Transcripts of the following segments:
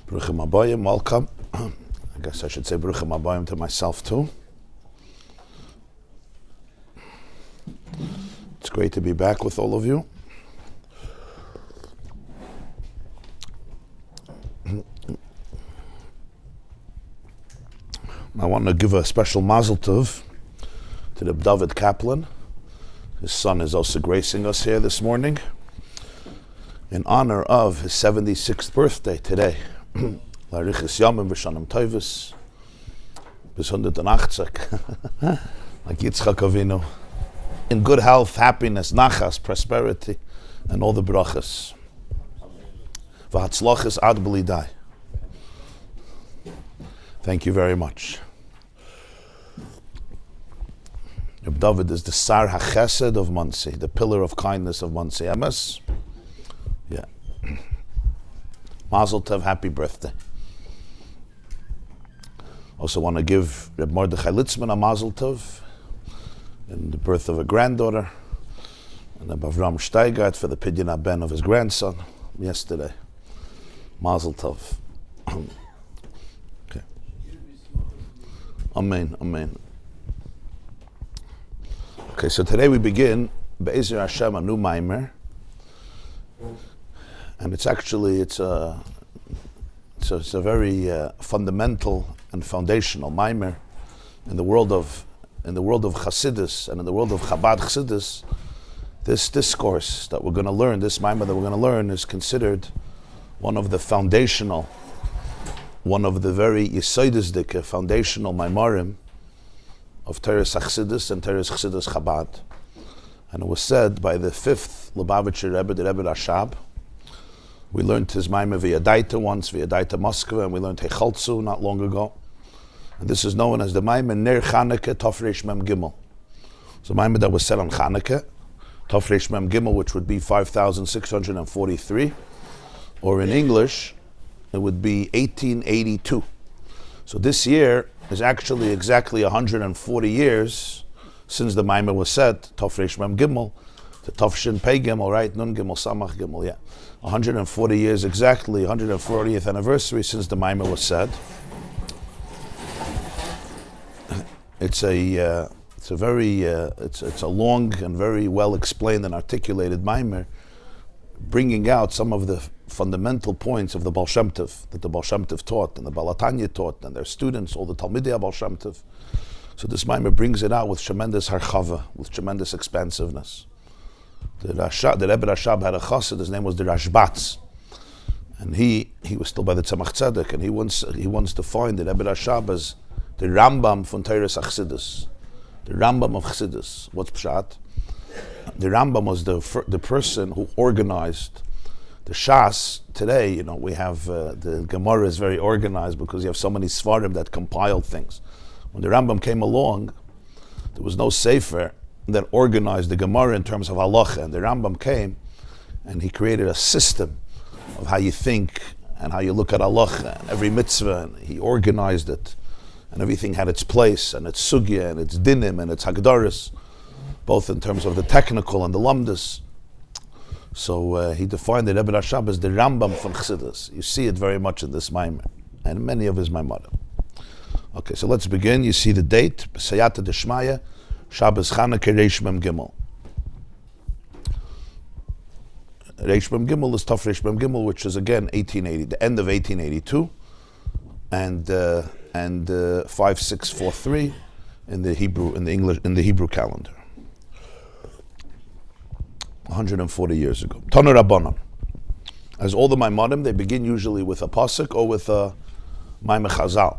Bruchim Abayim, welcome. I guess I should say Bruchim Abayim to myself too. It's great to be back with all of you. I want to give a special mazel tov to the David Kaplan. His son is also gracing us here this morning in honor of his 76th birthday today. Larichis Yamim v'shanim tovus bis 180 like Yitzchak Avinu, in good health, happiness, nachas, prosperity, and all the brachas. V'hatzlachas ad b'lidai. Thank you very much. Reb David is the Sar HaChesed of Monsey, the pillar of kindness of Monsey. Emes? Yeah. Mazel tov, happy birthday. Also want to give Reb Mordechai Litzman a mazel tov in the birth of a granddaughter, and Reb Avram Steigart for the Pidyon HaBen of his grandson yesterday. Mazel tov. Okay. Amen, amen. Okay, so today we begin Be'ezer Hashem a new Maimer, and it's a very fundamental and foundational Maimer in the world of Chassidus and in the world of Chabad Chassidus. This discourse that we're going to learn, this Maimer that we're going to learn, is considered one of the very Yesodisdik, foundational Maimarim of Teres Chassidus and Teres Chassidus Chabad. And it was said by the fifth Lubavitcher Rebbe, the Rebbe Rashab. We learned his Maimer V'yadaita once, V'yadaita Moskva, and we learned Hechaltzu not long ago. And this is known as the Maimer Ner Chanukah Tofresh Mem Gimel. So Maimer that was said on Chanukah, Tofresh Mem Gimel, which would be 5,643, or in English, it would be 1882. So this year is actually exactly 140 years since the Maimer was said, Tofresh Mem Gimel, the Tofshin Pei Gimel, right? Nun Gimel, Samach Gimel, yeah. 140 years exactly, 140th anniversary since the Maimer was said. It's a long and very well explained and articulated Maimer, bringing out some of the fundamental points of the Baal Shem Tov that the Baal Shem Tov taught and the Baal HaTanya taught and their students, all the Talmidei Baal Shem Tov. So this Maimer brings it out with tremendous harchava, with tremendous expansiveness. The Rebbe Rashab had a chassid, his name was the Rashbatz, and he was still by the Tzemach Tzedek, and he wants to find the Rebbe Rashab as the Rambam from Teres Chassidus, the Rambam of Chassidus. What's Pshat? The Rambam was the person who organized the Shas. Today, we have the Gemara is very organized because you have so many Svarim that compiled things. When the Rambam came along, there was no Sefer that organized the Gemara in terms of halacha, and the Rambam came and he created a system of how you think and how you look at halacha and every mitzvah, and he organized it, and everything had its place and its sugya and its dinim and its hagdaris, both in terms of the technical and the lamdas. So he defined the Rebbe Rashab as the Rambam from Chassidus. You see it very much in this Maimer and many of his Maimarim. Okay, so let's begin. You see the date, B'sayata Deshmaya, Shabbos Chanukah Reish Mem Gimel. Reish Mem Gimel is Tofresh Mem Gimel, which is again 1880, the end of 1882, and 5643 in the Hebrew calendar. 140 years ago. Tanu Rabbanan. As all the Maimarim, they begin usually with a pasuk or with a Maimer Chazal.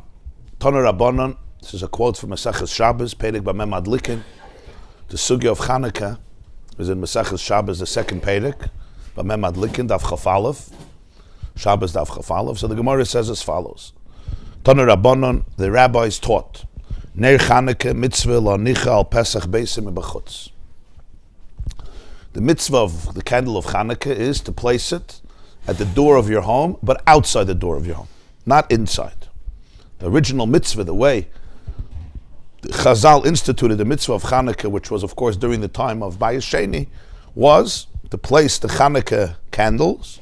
Tanu Rabbanan. This is a quote from Maseches Shabbos, Perek Bamem Adlikin. The sugya of Chanukah is in Maseches Shabbos, the second Perek, Bamem Adlikin, Daf Chaf Aleph, Shabbos Daf Chaf Aleph. So the Gemara says as follows: Tanu Rabbanan, the rabbis taught, Ner Chanukah mitzvah lo nicha al Pesach beisim b'chutz. The mitzvah of the candle of Chanukah is to place it at the door of your home, but outside the door of your home, not inside. The original mitzvah, the way Chazal instituted the mitzvah of Chanukah, which was of course during the time of Bayis Sheni, was to place the Chanukah candles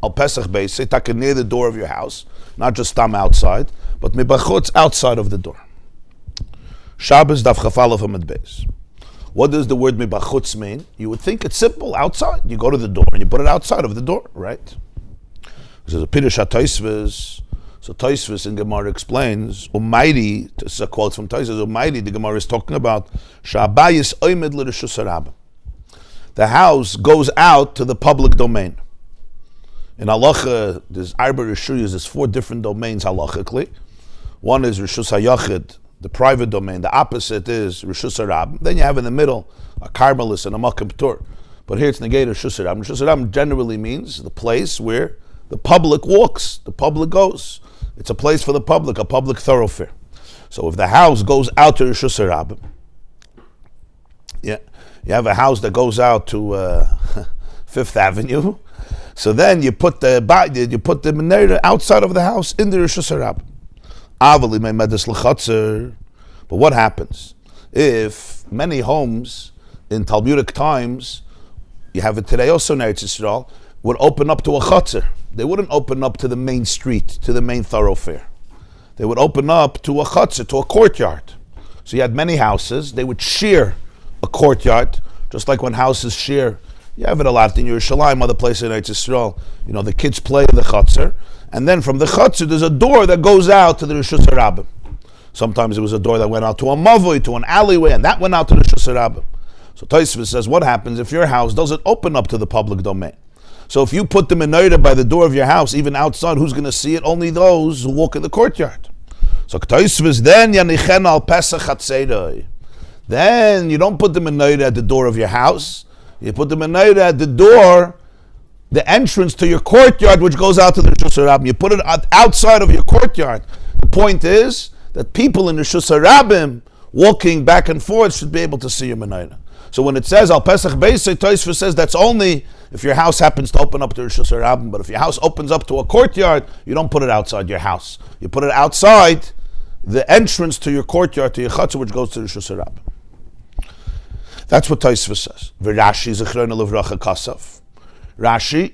al Pesach Beis, taka near the door of your house, not just stam outside, but mibachutz, outside of the door. Shabbos daf chafalef amid beis. What does the word mibachutz mean? You would think it's simple, outside. You go to the door and you put it outside of the door, right? There's a Pirush HaTosfos. So Tosfos in Gemara explains, Almighty, this is a quote from Tosfos, Almighty, the Gemara is talking about, Sha'abayis oimed l'reshus harabim. The house goes out to the public domain. In halacha, there's arba reshuyos, there's 4 different domains halachically. One is reshus hayachid, the private domain. The opposite is reshus harabim. Then you have in the middle a karmelis and a makam ptur. But here it's negated reshus harabim. Reshus harabim generally means the place where the public walks, the public goes. It's a place for the public, a public thoroughfare. So if the house goes out to reshus harabim, yeah, you have a house that goes out to Fifth Avenue. So then you put the menorah outside of the house in the reshus harabim. Avali me'medes l'chatzer. But what happens if many homes in Talmudic times, you have it today also in Eretz Yisrael, would open up to a chatzer? They wouldn't open up to the main street, to the main thoroughfare. They would open up to a chatzer, to a courtyard. So you had many houses. They would share a courtyard, just like when houses share. You have it a lot in Yerushalayim, other places in Eretz Yisrael. You know, the kids play in the chatzer, and then from the chatzer there's a door that goes out to the reshus harabim. Sometimes it was a door that went out to a mavoi, to an alleyway, and that went out to the reshus harabim. So Tosfos says, what happens if your house doesn't open up to the public domain? So if you put the menorah by the door of your house, even outside, who's going to see it? Only those who walk in the courtyard. So Tosfos, then yanichen al Pesach Hatzeroi. Then you don't put the menorah at the door of your house. You put the menorah at the door, the entrance to your courtyard, which goes out to the reshus harabim. You put it outside of your courtyard. The point is that people in the reshus harabim walking back and forth should be able to see your menorah. So when it says al Pesach Beis, Tosfos says that's only if your house happens to open up to reshus harabim. But if your house opens up to a courtyard, you don't put it outside your house. You put it outside the entrance to your courtyard, to your chutzah, which goes to the reshus harabim. That's what Tosfos says. Rashi zechrona levracha kasav. Rashi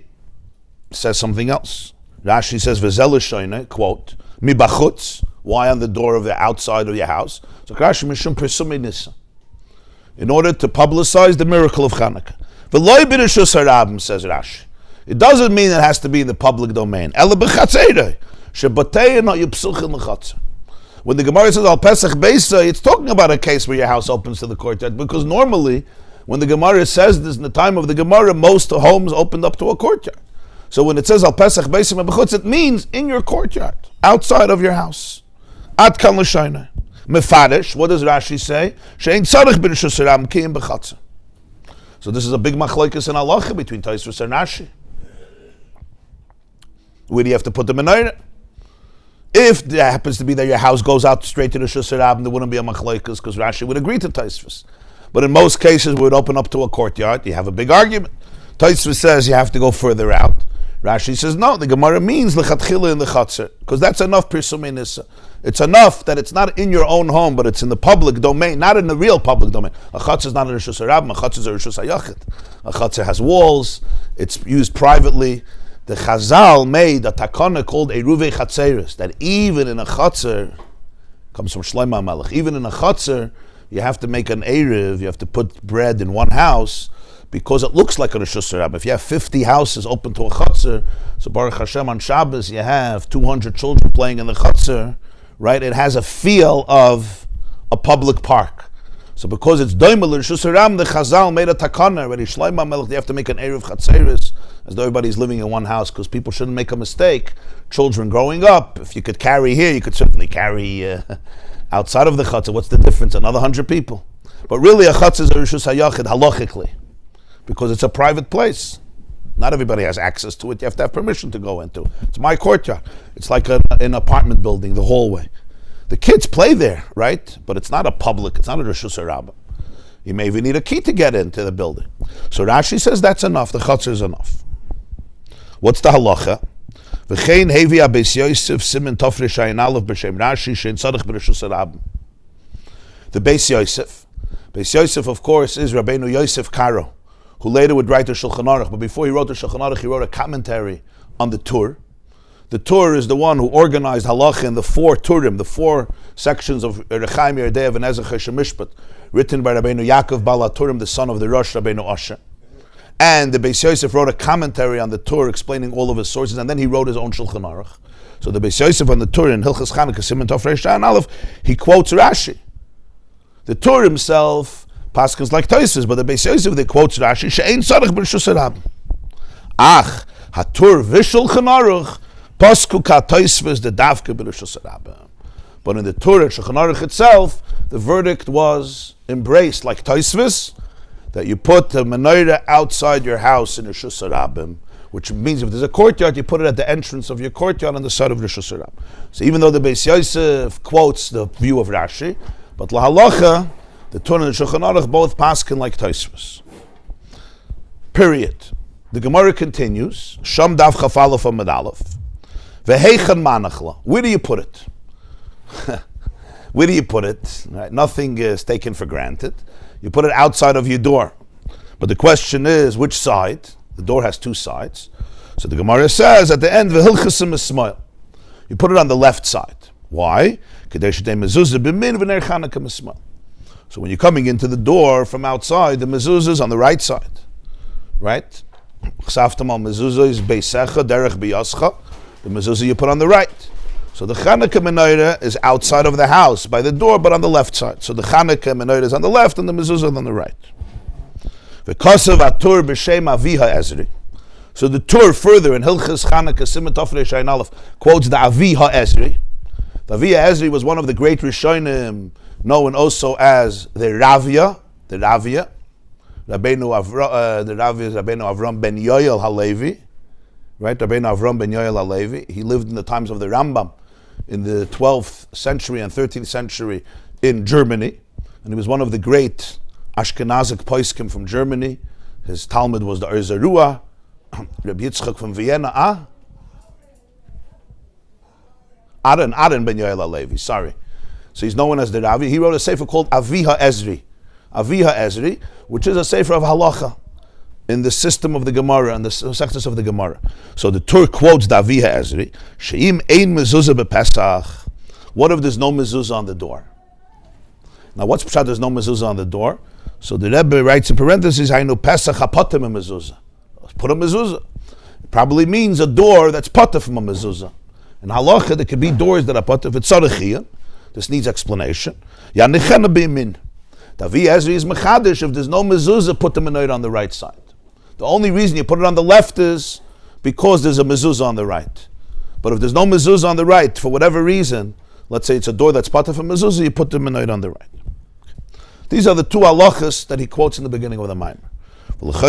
says something else. Rashi says v'zel l'shoyne, quote, mi bachutz. Why on the door of the outside of your house? So Rashi mishum persumi nisa. In order to publicize the miracle of Chanukah. V'loy b'reshus harabim, says Rashi. It doesn't mean it has to be in the public domain. Ela b'chatzerei, shebatei no yipsuchin l'chatzer. When the Gemara says al Pesach Beis, it's talking about a case where your house opens to the courtyard, because normally, when the Gemara says this in the time of the Gemara, most homes opened up to a courtyard. So when it says al Pesach Beis, it means in your courtyard, outside of your house. Ad kan l'shayna. Mefarish, what does Rashi say? She'ein tzarich b'reshus harabim kiyim b'chatzer. So this is a big machlokes in halacha between Tosfos and Rashi. Where do you have to put the menorah? If there happens to be that your house goes out straight to the reshus harabim, there wouldn't be a machlokes because Rashi would agree to Tosfos. But in most cases, we would open up to a courtyard. You have a big argument. Tosfos says you have to go further out. Rashi says no. The Gemara means lechatchila in the chatzer, because that's enough pirsumei nisa. It's enough that it's not in your own home, but it's in the public domain, not in the real public domain. A chatzer is not a reshus harabim. A chatzer is a reshus hayachid. A chatzer has walls. It's used privately. The Chazal made a takana called eruvei chatzeres, that even in a chatzer, comes from Shlomo HaMelech, even in a chatzer, you have to make an eruv, you have to put bread in one house, because it looks like a reshus harabim. If you have 50 houses open to a chatzer, so Baruch Hashem on Shabbos you have 200 children playing in the chatzer, right? It has a feel of a public park. So because it's doimel reshus harabim, the Chazal made a takana already. Shlomo HaMelech, they have to make an eruv chatzeres, as though everybody's living in one house, because people shouldn't make a mistake. Children growing up, if you could carry here, you could certainly carry outside of the chutzah. What's the difference? Another 100 people. But really, a chutzah is a reshus hayachid halachically, because it's a private place. Not everybody has access to it. You have to have permission to go into. It's my courtyard. It's like an apartment building, the hallway. The kids play there, right? But it's not a public. It's not a reshus harabim. You may even need a key to get into the building. So Rashi says that's enough. The chutzah is enough. What's the halacha? V'chein hevi Beis Yosef simin tofresh ayin aleph b'shem Rashi shein tzarich b'reshus harabim. The Beis Yosef. Beis Yosef, of course, is Rabbeinu Yosef Karo, who later would write the Shulchan Aruch. But before he wrote the Shulchan Aruch, he wrote a commentary on the Tur. The Tur is the one who organized halacha in the 4 Turim, the 4 sections of Rechaim Yerdev and Ezech Shemishpat, written by Rabbeinu Yaakov Bala Turim, the son of the Rosh Rabbeinu Asher. And the Beis Yosef wrote a commentary on the Tur explaining all of his sources, and then he wrote his own Shulchan Aruch. So the Beis Yosef on the Tur in Hilchas Chanukah Siman Tov Reish Shan Aleph, he quotes Rashi. The Tur himself paskins like Tosfos, but the Beis Yosef they quotes Rashi she'ein tzarich b'reshus Rabbim. Ach haTur v'Shulchan Aruch pasku ka Tosfos the davke b'reshus Rabbim. But in the Tur and Shulchan Aruch itself, the verdict was embraced like Tosfos, that you put the menorah outside your house in Reshus Rabbim, which means if there's a courtyard, you put it at the entrance of your courtyard on the side of Reshus Rabbim. So even though the Beis Yosef quotes the view of Rashi, but lahalacha, the Tur and the Shulchan Aruch both paskin like Tosfos. Period. The Gemara continues, Sham Dav Chafalef Amud Aleph, Vehechan Manachla. Where do you put it? Where do you put it? Right? Nothing is taken for granted. You put it outside of your door. But the question is, which side? The door has 2 sides. So the Gemara says at the end, V'hilchasim Ismail. You put it on the left side. Why? So when you're coming into the door from outside, the mezuzah is on the right side. Right? Mezuzah is beisecha, derech biyascha. The mezuzah you put on the right. So the Chanukah menorah is outside of the house, by the door, but on the left side. So the Chanukah menorah is on the left and the mezuzah is on the right. V'kosav atur b'shem aviha ezri. So the Tur further in Hilchas Chanukah Siman Tov Reish Ayin Aleph quotes the Aviha Ezri. The Aviha Ezri was one of the great Rishonim, known also as the Ravia. The Ravia is Rabbeinu Avram ben Yoel Halevi. Right, Rabbeinu Avram ben Yoel Halevi. He lived in the times of the Rambam in the 12th century and 13th century in Germany, and he was one of the great Ashkenazic poskim from Germany. His Talmud was the Erzerua. Rabbi Yitzchak from Vienna. Aaron ben Yoel Halevi. Sorry. So he's known as the Ravi. He wrote a sefer called Aviha Ezri. Aviha Ezri, which is a sefer of halacha in the system of the Gemara and the sectors of the Gemara. So the Tur quotes the Aviha Ezri. She'im ein mezuzah b'Pesach. What if there's no mezuzah on the door? Now what's pshat? There's no mezuzah on the door. So the Rebbe writes in parentheses, Hainu Pesach hapotem a mezuzah. Put a mezuzah. It probably means a door that's potter from a mezuzah. In halacha, there could be doors that are potter. If it's tzarechiyah, this needs explanation. Yanichena b'imin. Davi Ezri is mechadish. If there's no mezuzah, put the menorah on the right side. The only reason you put it on the left is because there's a mezuzah on the right. But if there's no mezuzah on the right, for whatever reason, let's say it's a door that's potter from mezuzah, you put the menorah on the right. These are the 2 halachas that he quotes in the beginning of the Maimer. What's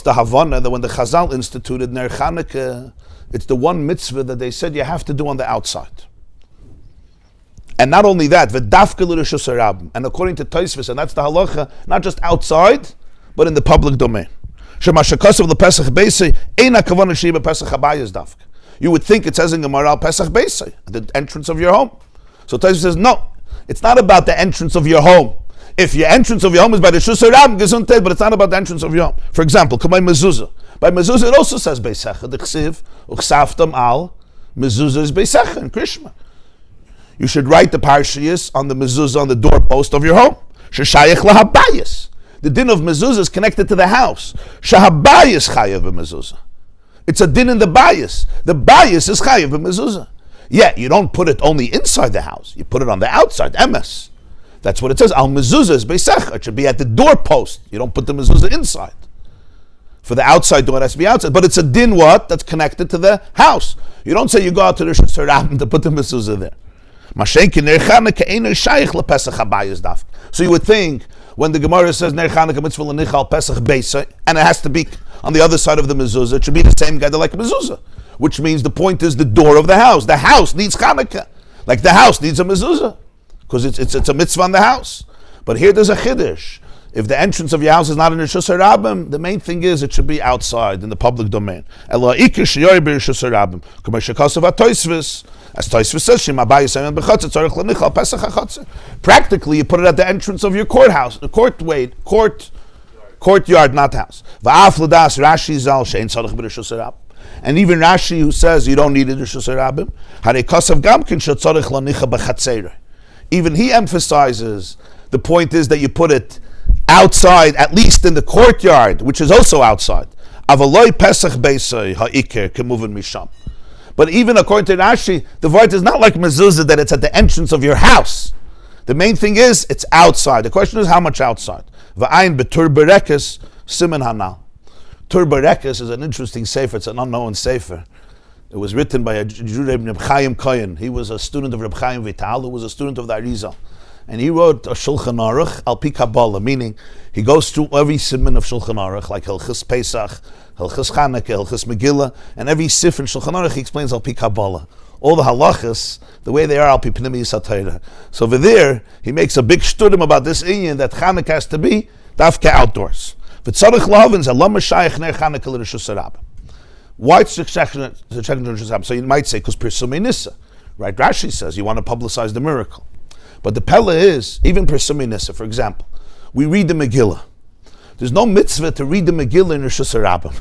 the Havana that when the Chazal instituted Ner Chanukah, it's the one mitzvah that they said you have to do on the outside. And not only that, and according to Tosfos, and that's the halacha, not just outside, but in the public domain. You would think it says in Gemara Pesach Beisai, at the entrance of your home. So Tosfos says, no, it's not about the entrance of your home. If your entrance of your home is by the Shus Rabbim, Gesundheit, but it's not about the entrance of your home. For example, by mezuzah. By mezuzah, it also says Beisecha. The Chsiv, Uchsaftam al, mezuzah is Beisecha in Krishma. You should write the parshiyas on the mezuzah on the doorpost of your home. Sheshayich lahabayis. The din of mezuzah is connected to the house. Shahabayis chayav b'mezuzah. It's a din in the bayis. The bayis is chayav b'mezuzah. Yeah, you don't put it only inside the house. You put it on the outside, emes. That's what it says. Al mezuzah is beisecha. It should be at the doorpost. You don't put the mezuzah inside. For the outside door, it has to be outside. But it's a din what? That's connected to the house. You don't say you go out to the Shus Rabbim to put the mezuzah there. So you would think when the Gemara says Ner Chanukah mitzvah l'nichal Pesach Beisai, and it has to be on the other side of the mezuzah, it should be the same guy that like a mezuzah, which means the point is the door of the house. The house needs Chanukah, like the house needs a mezuzah, because it's a mitzvah on the house. But here there's a chiddush. If the entrance of your house is not in Reshus Rabbim, the main thing is it should be outside in the public domain. As Tosfos says, practically you put it at the entrance of your courthouse, the court Courtyard, not house. Va'af l'das Rashi zal shein tzarich b'reshus harab. And even Rashi, who says you don't need a reshus harabim, harei kasav gamkin shetzarich lanicha b'chatzeirah. Even he emphasizes the point is that you put it outside, at least in the courtyard, which is also outside. Avaloi pesach beisai ha'ikir kemuvin misham. But even according to Rashi, the vart is not like mezuzah that it's at the entrance of your house. The main thing is it's outside. The question is how much outside. Va'ayin betur berekes siman hanal. Tur berekes is an interesting sefer. It's an unknown sefer. It was written by a Jew named Reb Chaim Kohen. He was a student of Reb Chaim Vital, who was a student of the Arizal. And he wrote a Shulchan Aruch al pi Kabbalah, meaning he goes through every siman of Shulchan Aruch, like Hilchos Pesach, Hilchos Chanukah, Hilchos Megillah, and every sif in Shulchan Aruch he explains al pi Kabbalah. All the halachas, the way they are al pi Pnimi Satayra. So over there, he makes a big shturim about this inyan that Chanukah has to be dafke outdoors. V'tzarich lahavin ze lo mashayich ner Chanukah l'reshus harabim. Why it's the second Reshus harabim? So you might say because Pirsumei Nissa, right? Rashi says you want to publicize the miracle. But the Pella is, even Pirsumei Nissa, for example, we read the Megillah. There's no mitzvah to read the Megillah in Reshus harabim.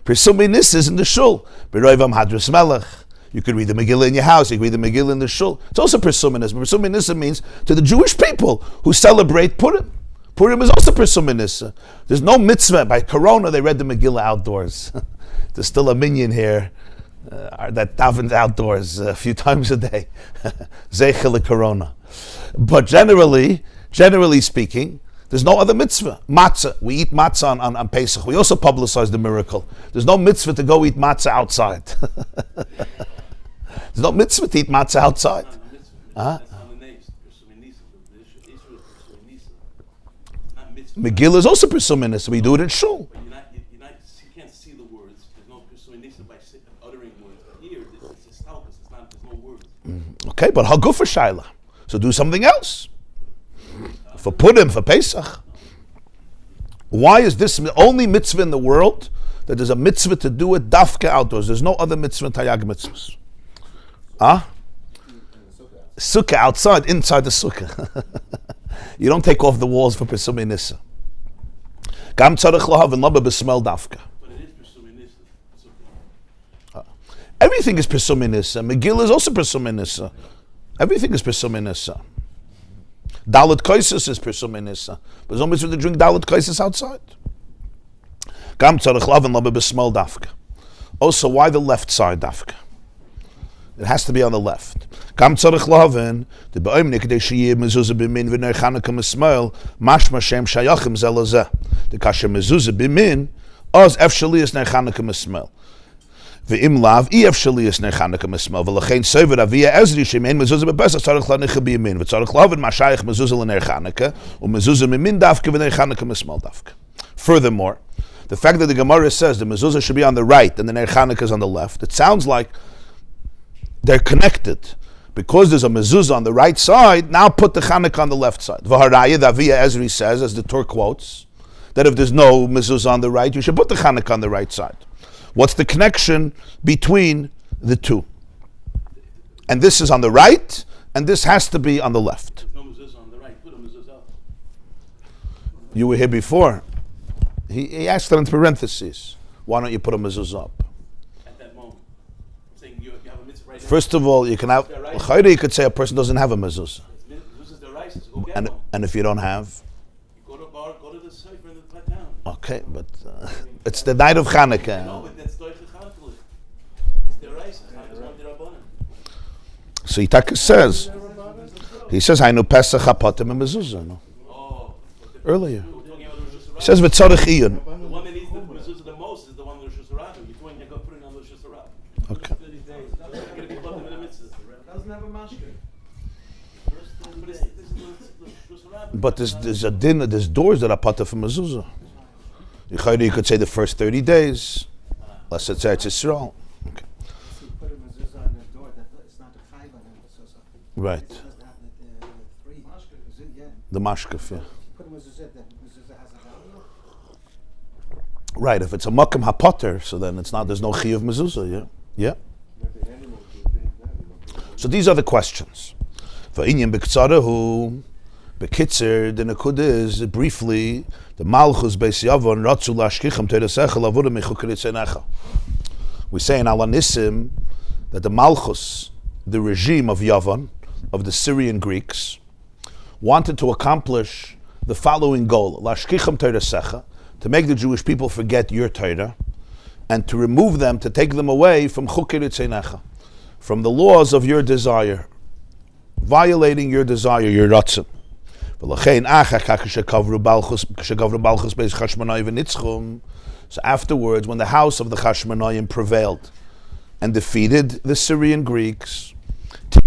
Pirsumei Nissa is in the shul. B'roivam hadras melech. You could read the Megillah in your house. You could read the Megillah in the shul. It's also Pirsumei Nissa. Pirsumei Nissa means to the Jewish people who celebrate Purim. Purim is also Pirsumei Nissa. There's no mitzvah. By Corona, they read the Megillah outdoors. There's still a minyan here that davens outdoors a few times a day. Zeichel Corona. But generally speaking, there's no other mitzvah. Matzah. We eat matzah on Pesach. We also publicize the miracle. There's no mitzvah to go eat matzah outside. There's no mitzvah to eat matzah outside. Megillah is also Pirsumei Nissa. We do it in shul. You can't see the words. There's no Pirsumei Nissa by uttering words. But here, it's stalkus. There's no words. Okay, but hagufa shaila. So do something else. For Purim, for Pesach. Why is this the only mitzvah in the world that there's a mitzvah to do it dafke outdoors? There's no other mitzvah in Tayag mitzvahs. Sukkah outside, inside the sukkah. You don't take off the walls for Pirsumei Nissa. Gam tzarich lahavin laba b'smel dafka. But it is Pirsumei Nissa. Everything is Pirsumei Nissa. Megillah is also Pirsumei Nissa. Everything is Pirsumei Nissa. Dalet Kaisis is Pirsumei Nissa. But there's no mitzvah to drink Dalet Kaisis outside. Gam tzarich lahavin laba b'smel dafka. Also, why the left side dafka? It has to be on the left. Kam tzarich lahavin the ba'omnik kadei sheyeh mezuzah b'min v'ner Chanukah mismael mashma shem shayachim zeh lezeh. The kasher mezuzah b'min oz ef shalias ner Chanukah mismael. V'im lav ef shalias ner Chanukah mismael v'lachein sover aviyah ezri shemein mezuzah b'pesach tzarich lanicha b'yamin v'tzarich lahavin mashayich mezuzah l'ner Chanukah u'mezuzah b'min dafka v'ner Chanukah mismael dafka. Furthermore, the fact that the Gemara says the mezuzah should be on the right and the ner Chanukah is on the left, it sounds like they're connected. Because there's a mezuzah on the right side, now put the Chanukah on the left side. V'haraya, the Aviyah Ezri says, as the Torah quotes, that if there's no mezuzah on the right, you should put the Chanukah on the right side. What's the connection between the two? And this is on the right, and this has to be on the left. There's no mezuzah on the right. Put a mezuzah up. You were here before. He asked that in parentheses. Why don't you put a mezuzah up? At that moment. I'm saying you have a mitzvah right now. First of all, you can have, you could say a person doesn't have a mezuzah. Mezuzah's the rice. Go get one. And if you don't have? You go to a bar, go to the sefer in the town. Okay, but it's the night of Chanukah. No, but that's Doiche Chanukah. It's the rice. Chanukah's one of the Rabbanim. So Itaka says, he says, I know Pesach hapatim and mezuzah. No? Oh. Earlier. We're talking about Rosh Hashanah. He says, v'tzarich iyun. The one that needs the mezuzah the most is the one with Rosh Hashanah. You're going to go put it on Rosh Hashanah. Okay. Doesn't have a mashke. But there's a din, there's doors that are pata for mezuzah. You could say the first 30 days. Let's say it's Yisrael. Okay. So you put a mezuzah on the door, it's not a chayv on the mezuzah. Right. It doesn't have the three mashkef, yeah. The mashkef, yeah. Put a mezuzah, the mezuzah has a value. Right, if it's a makam hapotter, so then it's not, there's no chiyuv mezuzah, yeah? Yeah. So these are the questions. V'inyan b'ktsarahu, Bekitzer, the Nekud is, briefly, the Malchus Beis Yavon, Ratzu Lashkichem Teiresecha Lavuda Mechukritzenecha. We say in Alanissim that the Malchus, the regime of Yavon, of the Syrian Greeks, wanted to accomplish the following goal: Lashkichem Teiresecha, to make the Jewish people forget your Torah, and to remove them, to take them away from Chukritzenecha, from the laws of your desire, violating your desire, your Ratzon. So afterwards, when the house of the Chashmonayim prevailed and defeated the Syrian Greeks, so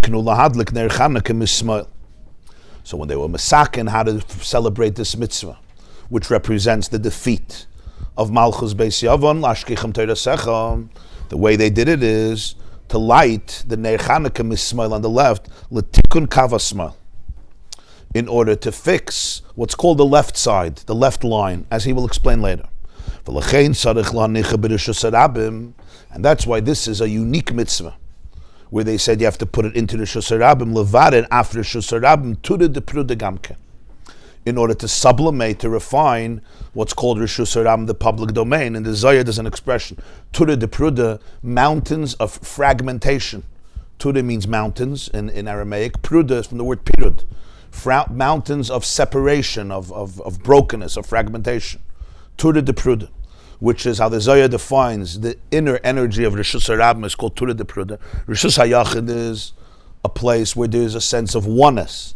when they were masakin how to celebrate this mitzvah, which represents the defeat of Malchus Beis Yavon, Lashkichem Teiresecha, the way they did it is to light the Ner Chanukah Mismail on the left, L'tikun Kavasmail, in order to fix what's called the left side, the left line, as he will explain later. And that's why this is a unique mitzvah, where they said you have to put it into the Rishus Harabim, levared after Rishus Harabim, to the Depruda Gamke, in order to sublimate, to refine what's called Rishus Harabim, the public domain. And the Zohar there's an expression, Tura Depruda, mountains of fragmentation. Tura means mountains in Aramaic. Pruda is from the word pirud, mountains of separation, of brokenness, of fragmentation. Tura Depruda, which is how the Zohar defines the inner energy of Rishus Harabim, is called Tura Depruda. Rishus Hayachid is a place where there is a sense of oneness.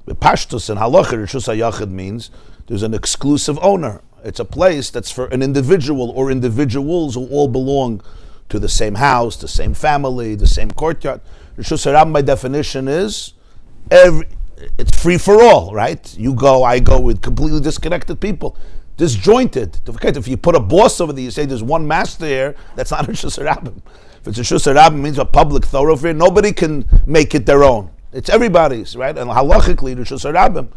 Pashtus and Halacha, Rishus Hayachid means there's an exclusive owner. It's a place that's for an individual or individuals who all belong to the same house, the same family, the same courtyard. Rishus Harabim by definition is it's free for all, right? You go, I go, with completely disconnected people. Disjointed. If you put a boss over there, you say there's one master here, that's not a Rishus Harabim. If it's a Rishus Harabim, it means a public thoroughfare, nobody can make it their own. It's everybody's, right? And halachically, Rishus Harabim,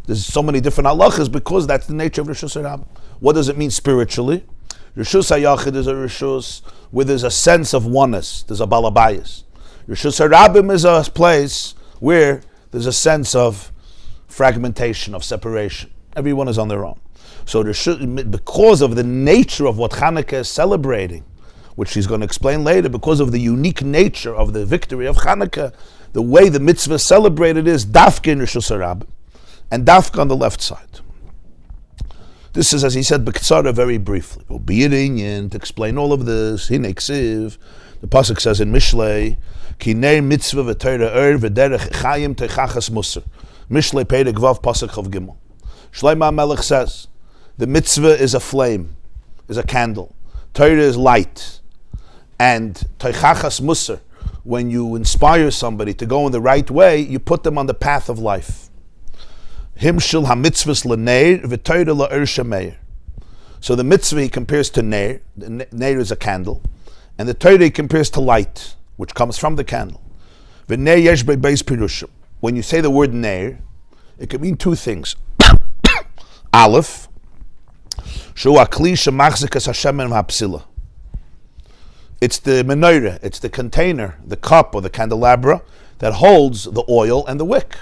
there's so many different halachas because that's the nature of Rishus Harabim. What does it mean spiritually? Rishus Hayachid is a Rishus where there's a sense of oneness, there's a balabayas. Rishus Harabim is a place where there's a sense of fragmentation, of separation. Everyone is on their own. So because of the nature of what Chanukah is celebrating, which he's going to explain later, because of the unique nature of the victory of Chanukah, the way the mitzvah is celebrated is dafka in Rishus Harabim, and dafka on the left side. This is, as he said, b'ktsara, very briefly. To explain all of this, Hinei Ksiv, the pasuk says in Mishlei, Ki ner mitzvah v'Torah v'derech chayim teichachas musar. Mishlei Perek Vav pasuk Chav Gimel. Shlomo HaMelech says, the mitzvah is a flame, is a candle. Torah is light. And teichachas musar, when you inspire somebody to go in the right way, you put them on the path of life. Himshil ha-mitzvahs l'neir v'Torah la'er shemeir. So the mitzvah he compares to neir. Neir is a candle. And the Torah he compares to light, which comes from the candle. V'neir yesh beis pirushim. When you say the word neir, it can mean two things. Aleph, shu akli shemachzikas hashemen v'hapsila. It's the menorah, it's the container, the cup or the candelabra that holds the oil and the wick.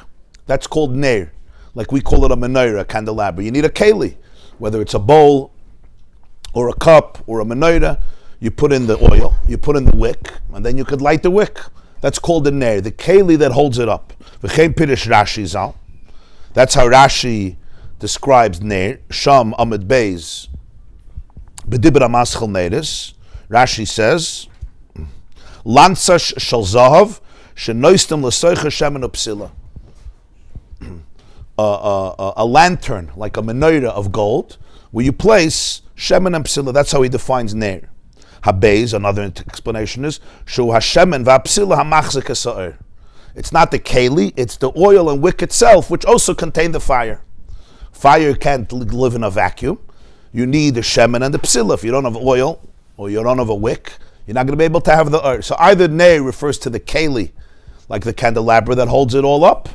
That's called neir. Like we call it a menorah, a candelabra. You need a keli, whether it's a bowl or a cup or a menorah. You put in the oil, you put in the wick, and then you could light the wick. That's called the neir, the keli that holds it up. V'chein pirish Rashi zal. That's how Rashi describes neir. Sham amid beis b'dibra maschel neiris. Rashi says, Lansash shel zahav shenoistem l'soicha shemen upsila. A lantern, like a menorah of gold, where you place shemen and psila. That's how he defines neir. Habez, another explanation is, Shu hashemen v'apsila hamachzik ha'sa'ir. It's not the keli, it's the oil and wick itself, which also contain the fire. Fire can't live in a vacuum. You need the shemen and the psila. If you don't have oil, or you don't have a wick, you're not going to be able to have the earth. So either neir refers to the keli, like the candelabra that holds it all up,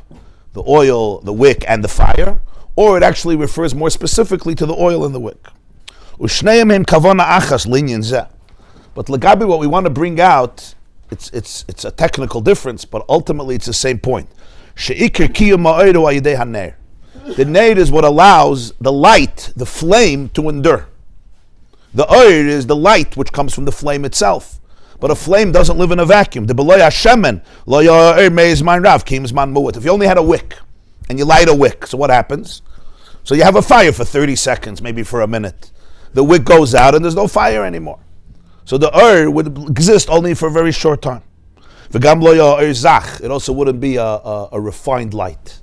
the oil, the wick, and the fire, or it actually refers more specifically to the oil and the wick. But legabi, what we want to bring out, it's a technical difference, but ultimately it's the same point. She'ikir kiyum ha'oiru ayidei haner. The ner is what allows the light, the flame, to endure. The oir is the light which comes from the flame itself. But a flame doesn't live in a vacuum. If you only had a wick, and you light a wick, so what happens? So you have a fire for 30 seconds, maybe for a minute. The wick goes out and there's no fire anymore. So the oir would exist only for a very short time. It also wouldn't be a refined light.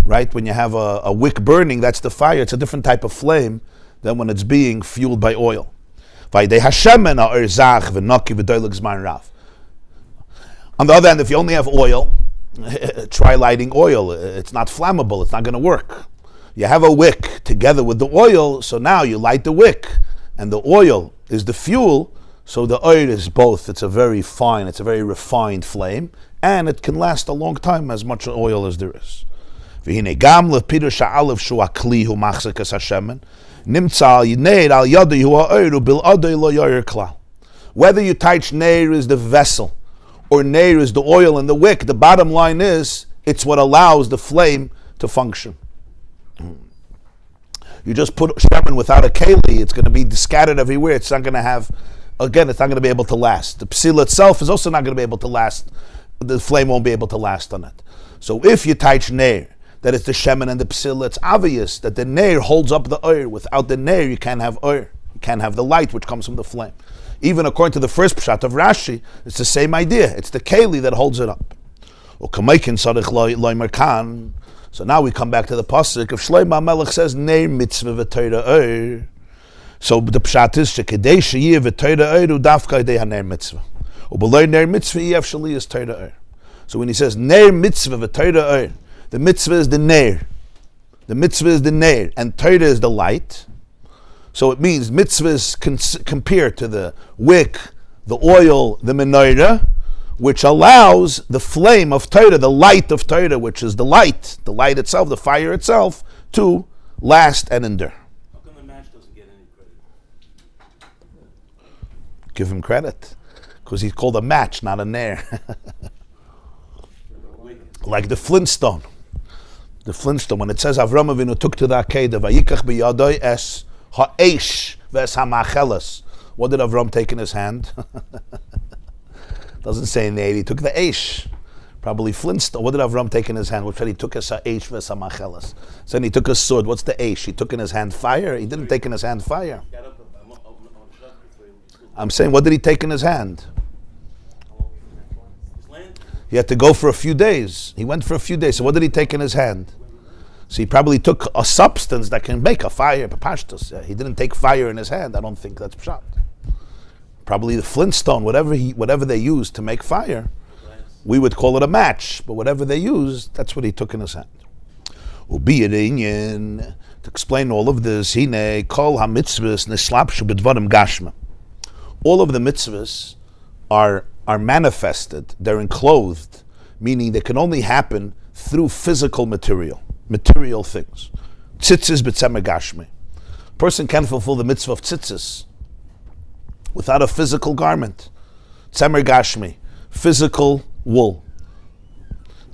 Right? When you have a wick burning, that's the fire. It's a different type of flame than when it's being fueled by oil. On the other hand, if you only have oil, try lighting oil. It's not flammable. It's not going to work. You have a wick together with the oil, so now you light the wick, and the oil is the fuel, so the oil is both. It's a very fine, it's a very refined flame, and it can last a long time, as much oil as there is. Whether you touch neir is the vessel, or neir is the oil in the wick, the bottom line is, it's what allows the flame to function. You just put shemen without a keli, it's going to be scattered everywhere. It's not going to have, again, it's not going to be able to last. The psil itself is also not going to be able to last. The flame won't be able to last on it. So if you touch neir, that it's the shemen and the psil, it's obvious that the neir holds up the oir. Without the neir, you can't have oir. You can't have the light which comes from the flame. Even according to the first pshat of Rashi, it's the same idea. It's the keli that holds it up. So now we come back to the pasuk of Shlomo HaMelech says neir mitzvah v'torah oir. So the pshat is shekidei sheyeh v'torah oir udafka idei haner mitzvah. Ubeloi neir mitzvah yev shali is torah oir. So when he says neir mitzvah v'torah oir, the mitzvah is the neir. The mitzvah is the neir, and torah is the light. So it means mitzvah is compared to the wick, the oil, the menorah, which allows the flame of Torah, the light of Torah, which is the light itself, the fire itself, to last and endure. How come the match doesn't get any credit? Give him credit, because he's called a match, not a nair. Like the flintstone. The flintstone, when it says Avram Avinu took to the Akedah, Vayikach biyadoi es ha'esh ves ha'macheles. What did Avram take in his hand? Doesn't say in the 80. He took the Eish. Probably Flintstone. What did Avram take in his hand? What said he took? A Eish v'samachelas. So then he took a sword. What's the Eish? He took in his hand fire? He didn't take in his hand fire. I'm saying, what did he take in his hand? He had to go for a few days. He went for a few days. So what did he take in his hand? So he probably took a substance that can make a fire. He didn't take fire in his hand. I don't think that's pshat. Probably the flintstone, whatever they used to make fire, we would call it a match. But whatever they used, that's what he took in his hand. To explain all of this, all of the mitzvahs are manifested. They're enclosed, meaning they can only happen through physical material things. Tzitzis b'tzemer gashmi. A person can fulfill the mitzvah of tzitzis without a physical garment. Tzemer gashmi, physical wool.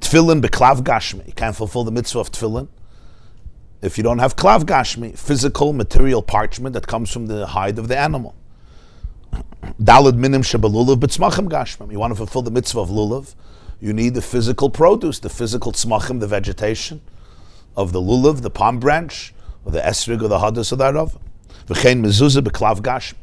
Tefillin beklav gashmi. You can't fulfill the mitzvah of tefillin if you don't have klav gashmi, physical material parchment that comes from the hide of the animal. Dalad minim shebelulav b'tzmachim gashmim. You want to fulfill the mitzvah of lulav, you need the physical produce, the physical tzmachim, the vegetation of the lulav, the palm branch, or the esrig, or the hadas of the arav. V'chein mezuzah beklav gashmi.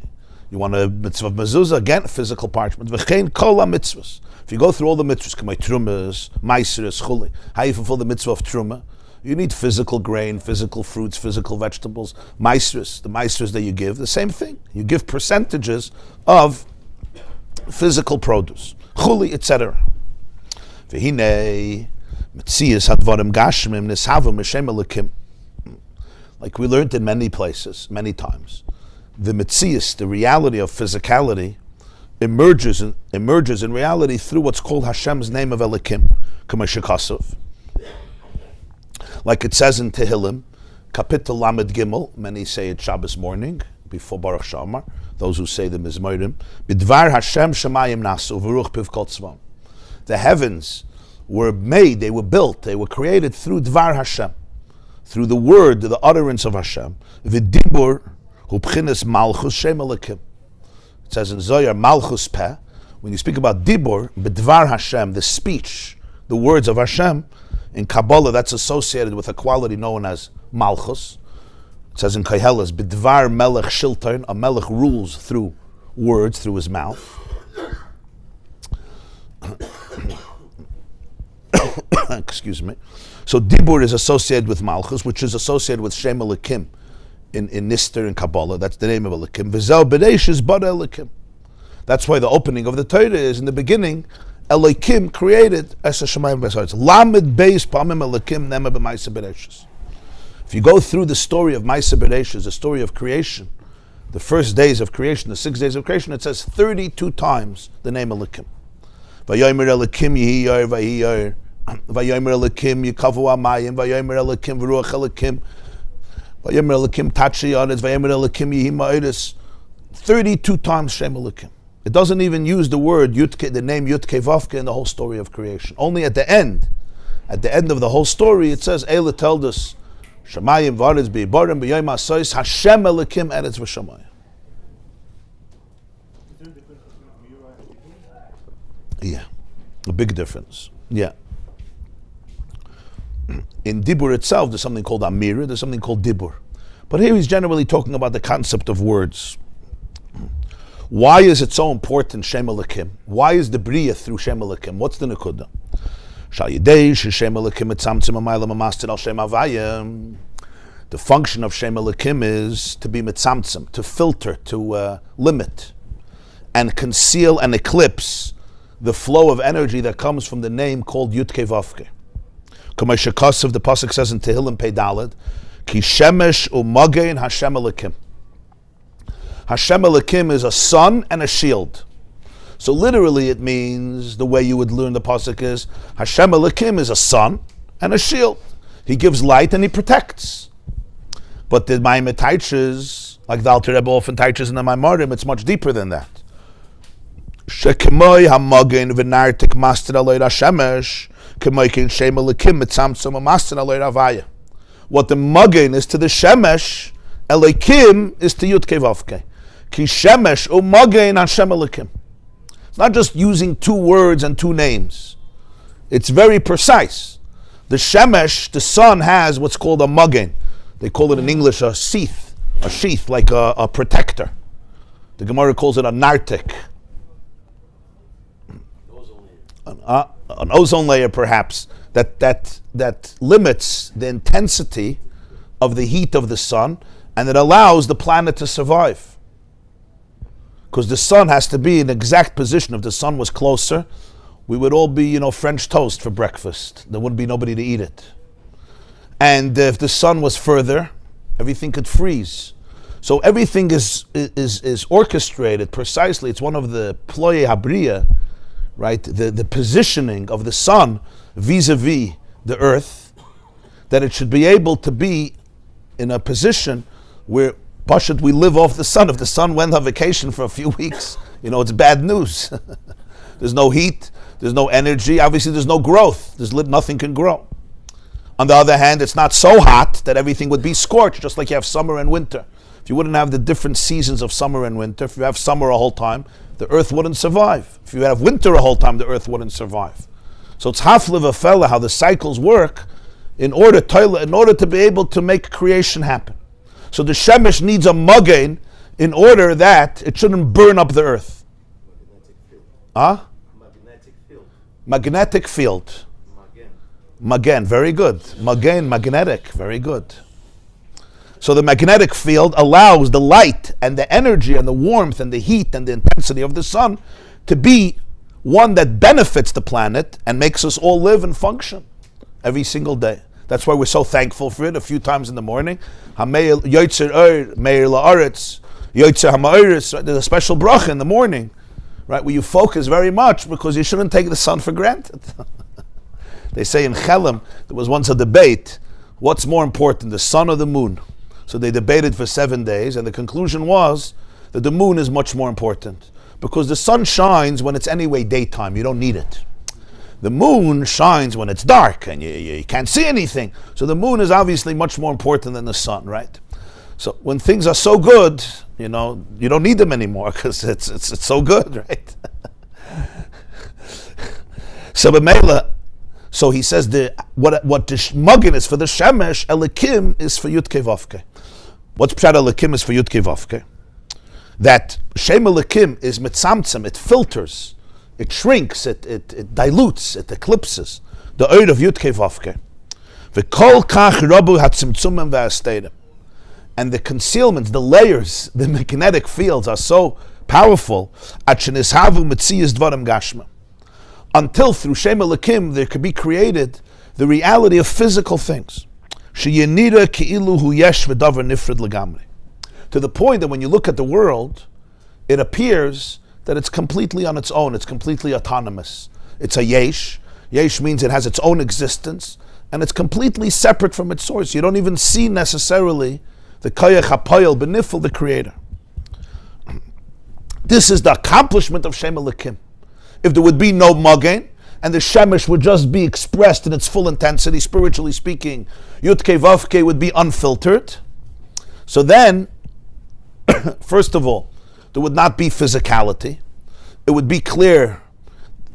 You want a mitzvah of mezuzah, again, physical parchment. V'chein kol ha-mitzvahs. If you go through all the mitzvahs, k'may trumas, meiseres, chuli, how you fulfill the mitzvah of truma? You need physical grain, physical fruits, physical vegetables. Meiseres, the meiseres that you give, the same thing. You give percentages of physical produce, chuli, etc. V'hinei mitzias hadvarim gashmim nishavam m'shem elikim. Like we learned in many places, many times. The mitzias, the reality of physicality, emerges in reality through what's called Hashem's name of Elikim, Kamashikasov. Like it says in Tehillim, Kapitel Lamed Gimel, many say it Shabbos morning, before Baruch Shamar, those who say the Mizmorim, Bidvar Hashem Shemayim Nasu, V'ruch Piv Kol Tzvam. The heavens were made, they were built, they were created through Dvar Hashem, through the word, the utterance of Hashem. V'dibur hu b'chinas malchus shem Elokim. It says in Zohar, malchus peh. When you speak about dibur, b'dvar Hashem, the speech, the words of Hashem, in Kabbalah that's associated with a quality known as malchus. It says in Koheles, b'dvar melech shilton, a melech rules through words, through his mouth. Excuse me. So dibur is associated with malchus, which is associated with Shem Elokim in Nister and Kabbalah. That's the name of Elokim. V'zel b'reish is bara Elokim. That's why the opening of the Torah is in the beginning. Elokim created es hashamayim v'haaretz. Lamed beis pamim Elokim nema b'maisa b'reishis. If you go through the story of Maisa B'reishis, the story of creation, the first days of creation, the 6 days of creation, it says 32 times the name Elokim. Vayomer Elokim yehi yor vayi yor. Vayomer Elokim yikavu amayim. Vayomer Elokim v'ruach Elokim. Vayomer Elokim tachi yoretz. Vayomer Elokim yehi ma'oretz. 32 times Shem Elokim. It doesn't even use the word Yutke, the name Yutke Vavke in the whole story of creation. Only at the end of the whole story, it says Eila told us Shamayim v'aretz b'yiborim b'yoyim ha'sois Hashem Elokim eretz v'shamayim. Yeah, a big difference. Yeah. In Dibur itself, there's something called Amira, there's something called Dibur. But here he's generally talking about the concept of words. Why is it so important, Shem Elokim? Why is the Bria through Shem Elokim? What's the Nekuda? The function of Shem Elokim is to be mitzamtzim, to filter, to limit, and conceal and eclipse the flow of energy that comes from the name called Yudke Vavke. Kamashakasav, the pasuk says in Tehillim Pei Daled, Ki shemesh u'magein Hashem Elokim. Hashem Elokim is a sun and a shield. So literally it means, the way you would learn the pasuk is, Hashem Elokim is a sun and a shield. He gives light and he protects. But the Maimon teaches, like the Alter Rebbe often teaches in the Maimarim, it's much deeper than that. Shekemoi hamagen v'nartik master aloy rashemesh, kemoi kin shem Elokim mitzamtzum master aloy ravaya. What the magen is to the shemesh, Elokim is to Yudke Vavke. Ki shemesh u'magen Hashem Elokim. It's not just using two words and two names. It's very precise. The shemesh, the sun, has what's called a magen. They call it in English a sheath, like a protector. The Gemara calls it a nartik. An ozone layer, perhaps, that limits the intensity of the heat of the sun, and it allows the planet to survive. Because the sun has to be in exact position. If the sun was closer, we would all be, French toast for breakfast. There wouldn't be nobody to eat it. And if the sun was further, everything could freeze. So everything is orchestrated precisely. It's one of the ploye habriya, right? The positioning of the sun vis-a-vis the earth, that it should be able to be in a position where Pashut, we live off the sun. If the sun went on vacation for a few weeks, it's bad news. There's no heat, there's no energy, obviously there's no growth. Nothing can grow. On the other hand, it's not so hot that everything would be scorched, just like you have summer and winter. If you wouldn't have the different seasons of summer and winter, if you have summer a whole time, the earth wouldn't survive. If you have winter a whole time, the earth wouldn't survive. So it's haflev a fella how the cycles work in order to be able to make creation happen. So the shemesh needs a magen in order that it shouldn't burn up the earth. Magnetic field. Magen, very good. Magen, magnetic, very good. So the magnetic field allows the light and the energy and the warmth and the heat and the intensity of the sun to be one that benefits the planet and makes us all live and function every single day. That's why we're so thankful for it a few times in the morning. There's a special bracha in the morning, right, where you focus very much because you shouldn't take the sun for granted. They say in Chelem, there was once a debate, what's more important, the sun or the moon? So they debated for 7 days, and the conclusion was that the moon is much more important because the sun shines when it's anyway daytime. You don't need it. The moon shines when it's dark and you can't see anything. So the moon is obviously much more important than the sun, right? So when things are so good, you don't need them anymore because it's so good, right? So b'meila, so he says what the muggin is for the shemesh, elikim is for yudke vavke. What's pshat elikim is for yudke vavke? That shem elikim is mitzamtzem, it filters, it shrinks, it dilutes, it eclipses the oid of yudke vavke. V'kol kach rabu hatzimtzumim v'asteidim. And the concealments, the layers, the magnetic fields are so powerful at shenishavu mitziyas dvarim gashma. Until through Shem Elokim there could be created the reality of physical things. Sheyenira ki'ilu hu yesh v'davar nifrid legamri. To the point that when you look at the world, it appears that it's completely on its own, it's completely autonomous. It's a yesh. Yesh means it has its own existence, and it's completely separate from its source. You don't even see necessarily the koyach hapoyel benifel, the creator. This is the accomplishment of Shem Elokim. If there would be no Magen, and the Shemesh would just be expressed in its full intensity, spiritually speaking, Yudke Vavke would be unfiltered. So then, first of all, there would not be physicality. It would be clear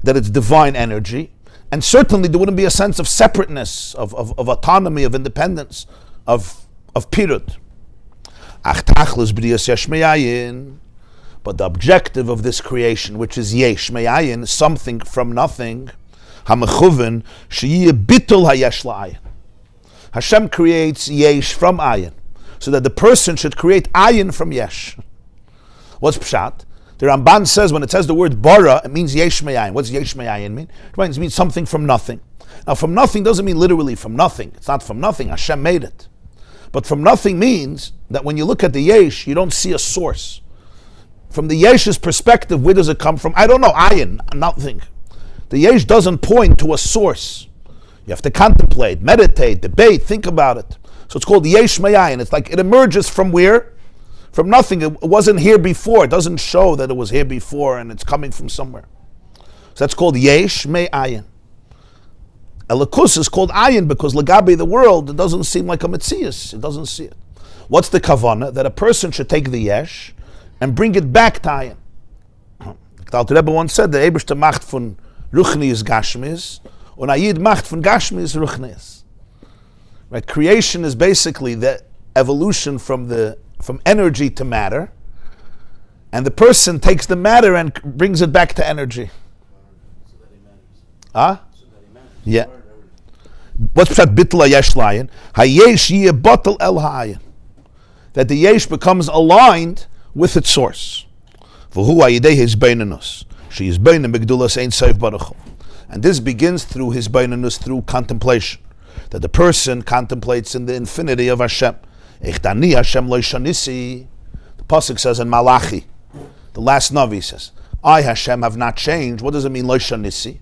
that it's divine energy. And certainly there wouldn't be a sense of separateness, of autonomy, of independence, of pirut. Ach tachlis b'riyas yesh me'ayin. But the objective of this creation, which is yesh me'ayin, something from nothing, ha'mechuven she'yeh bitul hayesh la'ayin. Hashem creates yesh from ayin, so that the person should create ayin from yesh. What's pshat? The Ramban says when it says the word bara, it means yesh me'ayin. What's yesh me'ayin mean? It means something from nothing. Now from nothing doesn't mean literally from nothing. It's not from nothing. Hashem made it. But from nothing means that when you look at the yesh, you don't see a source. From the yesh's perspective, where does it come from? I don't know. Ayin, nothing. The yesh doesn't point to a source. You have to contemplate, meditate, debate, think about it. So it's called yesh me'ayin. It's like it emerges from where? From nothing. It wasn't here before. It doesn't show that it was here before and it's coming from somewhere. So that's called yesh me'ayin. Elikus is called ayin because legabe the world, it doesn't seem like a metzius. It doesn't see it. What's the kavanah? That a person should take the yesh and bring it back to ayin. The Alter Rebbe once said, the Eberste Macht von Ruchnius Gashmis, und Ayid Macht von Gashmis Ruchnius. Right? Creation is basically the evolution from energy to matter, and the person takes the matter and brings it back to energy. So that he matters. Huh? So that he matters. Yeah. What's pshat bittul hayesh layin? Hayesh yeh batal el ha'ayin. That the yesh becomes aligned with its source. And this begins through his beinanus, through contemplation. That the person contemplates in the infinity of Hashem. The Pasuk says in Malachi, the last Navi says, I Hashem have not changed. What does it mean, lo shanisi?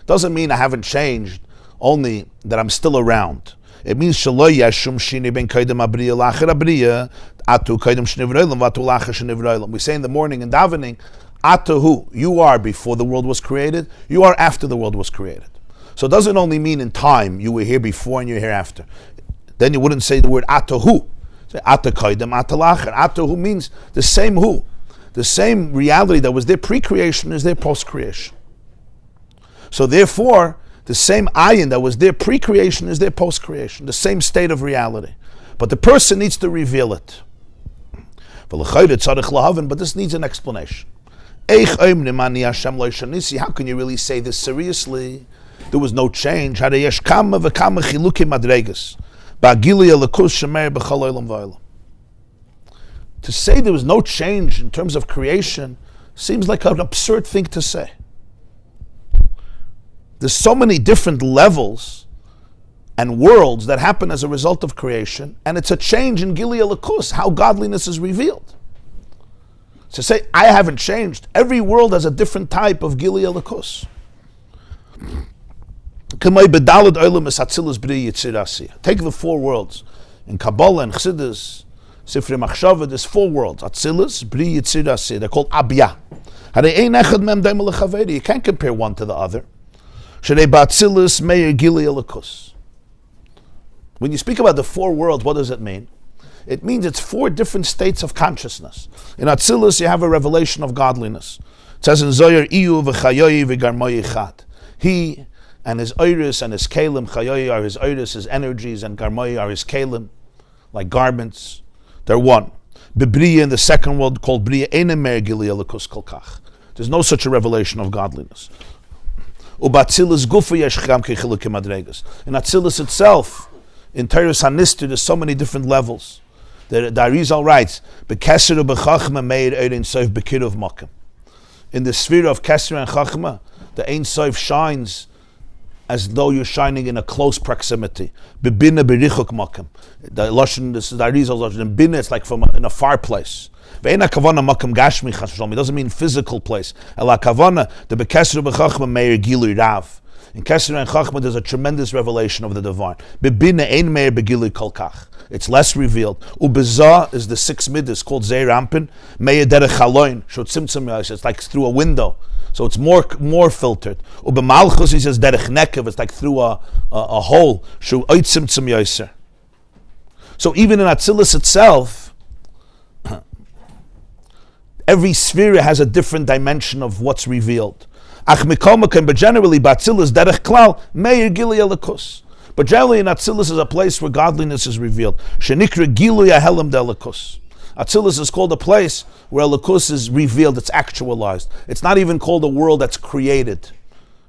Doesn't mean I haven't changed, only that I'm still around. It means shelo yeshum shini ben kaidem abriya lacher abriya atu kaidem shnivroilam vatu lacher shnivroilam. We say in the morning in davening, atu who you are before the world was created, you are after the world was created. So it doesn't only mean in time you were here before and you're here after. Then you wouldn't say the word atu who. Say atu kaidem atu lacher. Atu who means the same who, the same reality that was there pre-creation is there post-creation. So therefore, the same ayin that was there pre-creation is there post-creation, the same state of reality. But the person needs to reveal it. But this needs an explanation. How can you really say this seriously? There was no change. To say there was no change in terms of creation seems like an absurd thing to say. There's so many different levels and worlds that happen as a result of creation, and it's a change in Gili Elikus, how godliness is revealed. To say, I haven't changed, every world has a different type of Gili Elikus. Take the four worlds. In Kabbalah and Chassidus, Sifrei Machshava, there's four worlds. Atzilus, Bri, Yitzir, Asir. They're called Abya. You can't compare one to the other. Shnei ba'atzilus meir gili elikus. When you speak about the four worlds, what does it mean? It means it's four different states of consciousness. In Atzilus, you have a revelation of godliness. It says in Zohar, Iyu v'chayoyi v'garmoyi chad. He and his iris and his kalim, chayoyi are his iris, his energies, and garmoyi are his kalim, like garments. They're one. Bebriya in the second world, called Briya, Einem mer gili elikus kol kach. There's no such a revelation of godliness. Ubatzilus gufa yesh cham kechilukim madregas. In Atzilus itself, in Teres Hanistir, there's so many different levels. The Arizal writes, "Bekeseru bechachma meir ein sof bekiruv makom." In the sphere of Keser and Chachma, the Ein Sof shines as though you're shining in a close proximity. Bebina berichuk makom. The lashon, this is the Arizal lashon. In Bina, it's like from in a far place. Ve'ena kavana makom gashmi chas v'shalom. It doesn't mean physical place. Ela kavana the bekeseru bechachma meir gilui rav. In Keser and Chachma, there's a tremendous revelation of the divine. Bebina ein meir begilui kol kach. It's less revealed. Ubezah is the sixth midas called Zeir Ampin. Meir derech haloin. It's like through a window. So it's more filtered. Ubemalchus, he says derech nekev. It's like through a hole. Shu oitzimtzum yoser. So even in Atzilus itself, every sphere has a different dimension of what's revealed. But generally, Batzilus derech klal meir gili elikus. But generally, in Atzilus is a place where godliness is revealed. Shenikra gilu yahelim delikus. Atzilus is called a place where elikus is revealed. It's actualized. It's not even called a world that's created.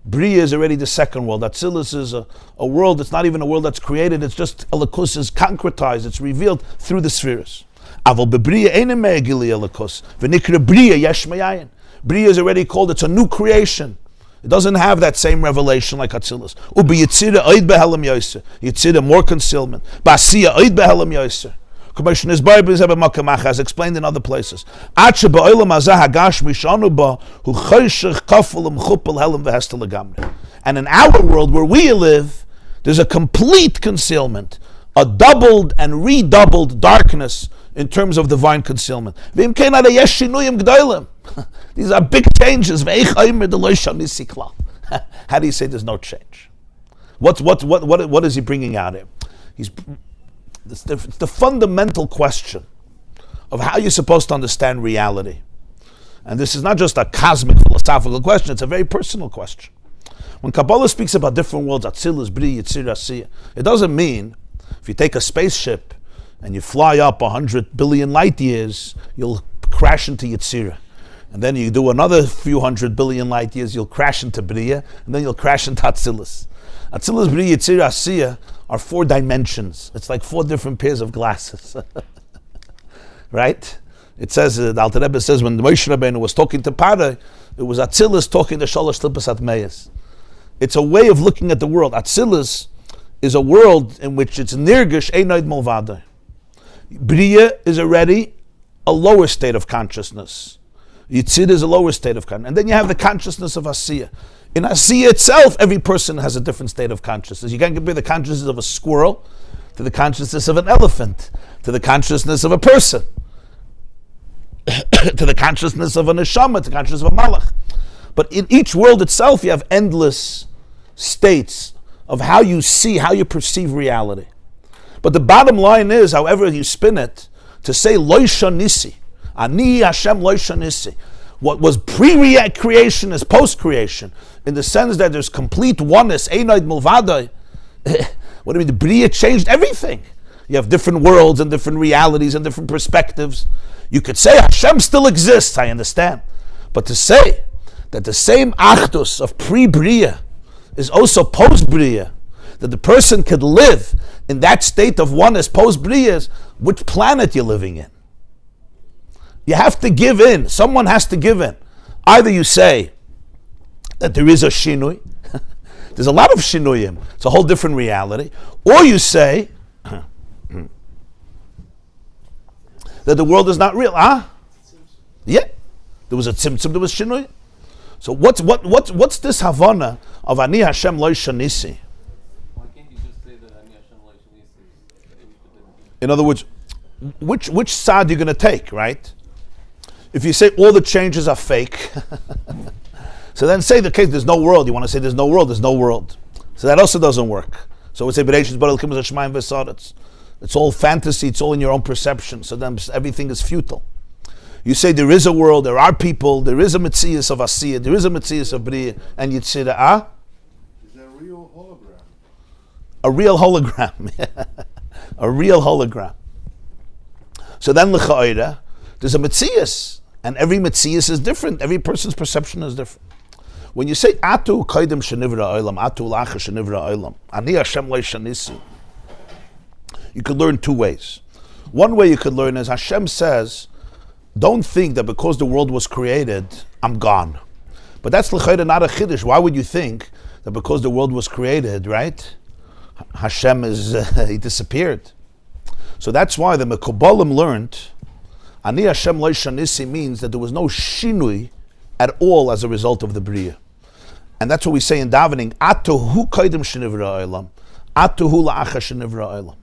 Bria is already the second world. Atzilus is a world. It's not even a world that's created. It's just elikus is concretized. It's revealed through the spheres. Aval bebriya einem meir gili elikus. V'nikra bria yesh meyayin. Bria is already called, it's a new creation. It doesn't have that same revelation like Atzilus. Ubi Yitzira oid behelam yoser. Yitzira, more concealment. Basiya oid behelam yoser. Commission is Bible is as explained in other places. Acha ba'olam azah hagash mishanu ba hu choshech kaful mchupel helam v'hestel legamre. And in our world where we live, there's a complete concealment, a doubled and redoubled darkness in terms of divine concealment. These are big changes. How do you say there's no change? What is he bringing out here? It's the fundamental question of how you're supposed to understand reality. And this is not just a cosmic philosophical question, it's a very personal question. When Kabbalah speaks about different worlds, Atzilus, Bri, Yitzir, Asiya, it doesn't mean if you take a spaceship and you fly up 100 billion light years, you'll crash into Yitzira. And then you do another few 100 billion light years, you'll crash into Bria, and then you'll crash into Atzilus. Atzilus, Bria, Yitzira, Asiya are four dimensions. It's like four different pairs of glasses. Right? It says, the Alter Rebbe says, when Moshe Rabbeinu was talking to Paray, it was Atzilus talking to Shalosh Tlipas Atmeyas. It's a way of looking at the world. Atzilus is a world in which it's nirgish einoid mulvada. Bria is already a lower state of consciousness. Yitzir is a lower state of consciousness. And then you have the consciousness of Asiya. In Asiya itself, every person has a different state of consciousness. You can't compare the consciousness of a squirrel to the consciousness of an elephant, to the consciousness of a person, to the consciousness of a neshama, to the consciousness of a malach. But in each world itself, you have endless states of how you see, how you perceive reality. But the bottom line is, however you spin it, to say Loisha Nisi, Ani Hashem Loisha Nisi, what was pre-creation is post-creation, in the sense that there's complete oneness, Einoid Mulvadai. What do you mean? The Bria changed everything. You have different worlds and different realities and different perspectives. You could say Hashem still exists, I understand. But to say that the same Achdus of pre-Bria is also post-Bria, that the person could live in that state of oneness post-Bria, which planet you're living in. You have to give in. Someone has to give in. Either you say that there is a shinui, there's a lot of shinuyim, it's a whole different reality, or you say that the world is not real. Yeah, there was a tzimtzum, there was shinui. So what's this Havana of Ani Hashem Lo Shanisi? Why can't you just say that Ani Hashem Lo Shanisi? In other words, which side you're going to take, right? If you say all the changes are fake, So then say the case, there's no world. You want to say there's no world, there's no world. So that also doesn't work. So we say, it's all fantasy, it's all in your own perception. So then everything is futile. You say there is a world, there are people, there is a Mitzvos of Asiyah, there is a Mitzvos of Bria, and you'd say, Is that a real hologram? a real hologram. A real hologram. So then l'cha'ira, there's a Mitzvos, and every Mitzvos is different. Every person's perception is different. When you say Atu Kaidim Shenivra Olam, Atu Lacha Shenivra Olam, Ani Hashem Lo Shanisi, you could learn two ways. One way you could learn is Hashem says, don't think that because the world was created, I'm gone. But that's l'chayra not a chiddush. Why would you think that because the world was created, right? Hashem he disappeared. So that's why the Mekubalim learned, Ani Hashem Lo Shanisi means that there was no shinui at all as a result of the Bria. And that's what we say in davening, Atohu Kaidim Shenivra Olam, Atohu La'acha Shenivra Olam.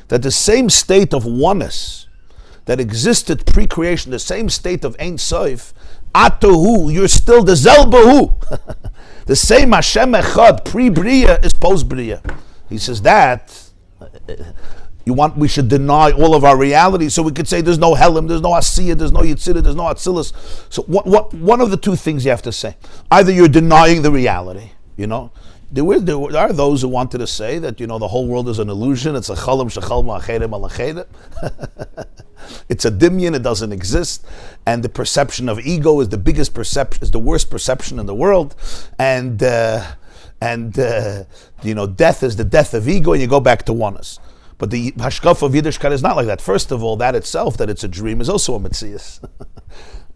That the same state of oneness that existed pre-creation, the same state of Ein Sof, Atohu, you're still the Zelbahu. The same Hashem Echad pre-Bria is post-Bria. He says that we should deny all of our reality, so we could say there's no Helim, there's no Asiyah, there's no Yitzirah, there's no Atzilus. So one of the two things you have to say. Either you're denying the reality, There are those who wanted to say that, the whole world is an illusion, it's a chalam shechal ma'achere malachere. It's a dimyan, it doesn't exist, and the perception of ego is the biggest perception, is the worst perception in the world, and death is the death of ego, and you go back to oneness. But the hashkaf of Yiddishkeit is not like that. First of all, that itself, that it's a dream, is also a mitzvah.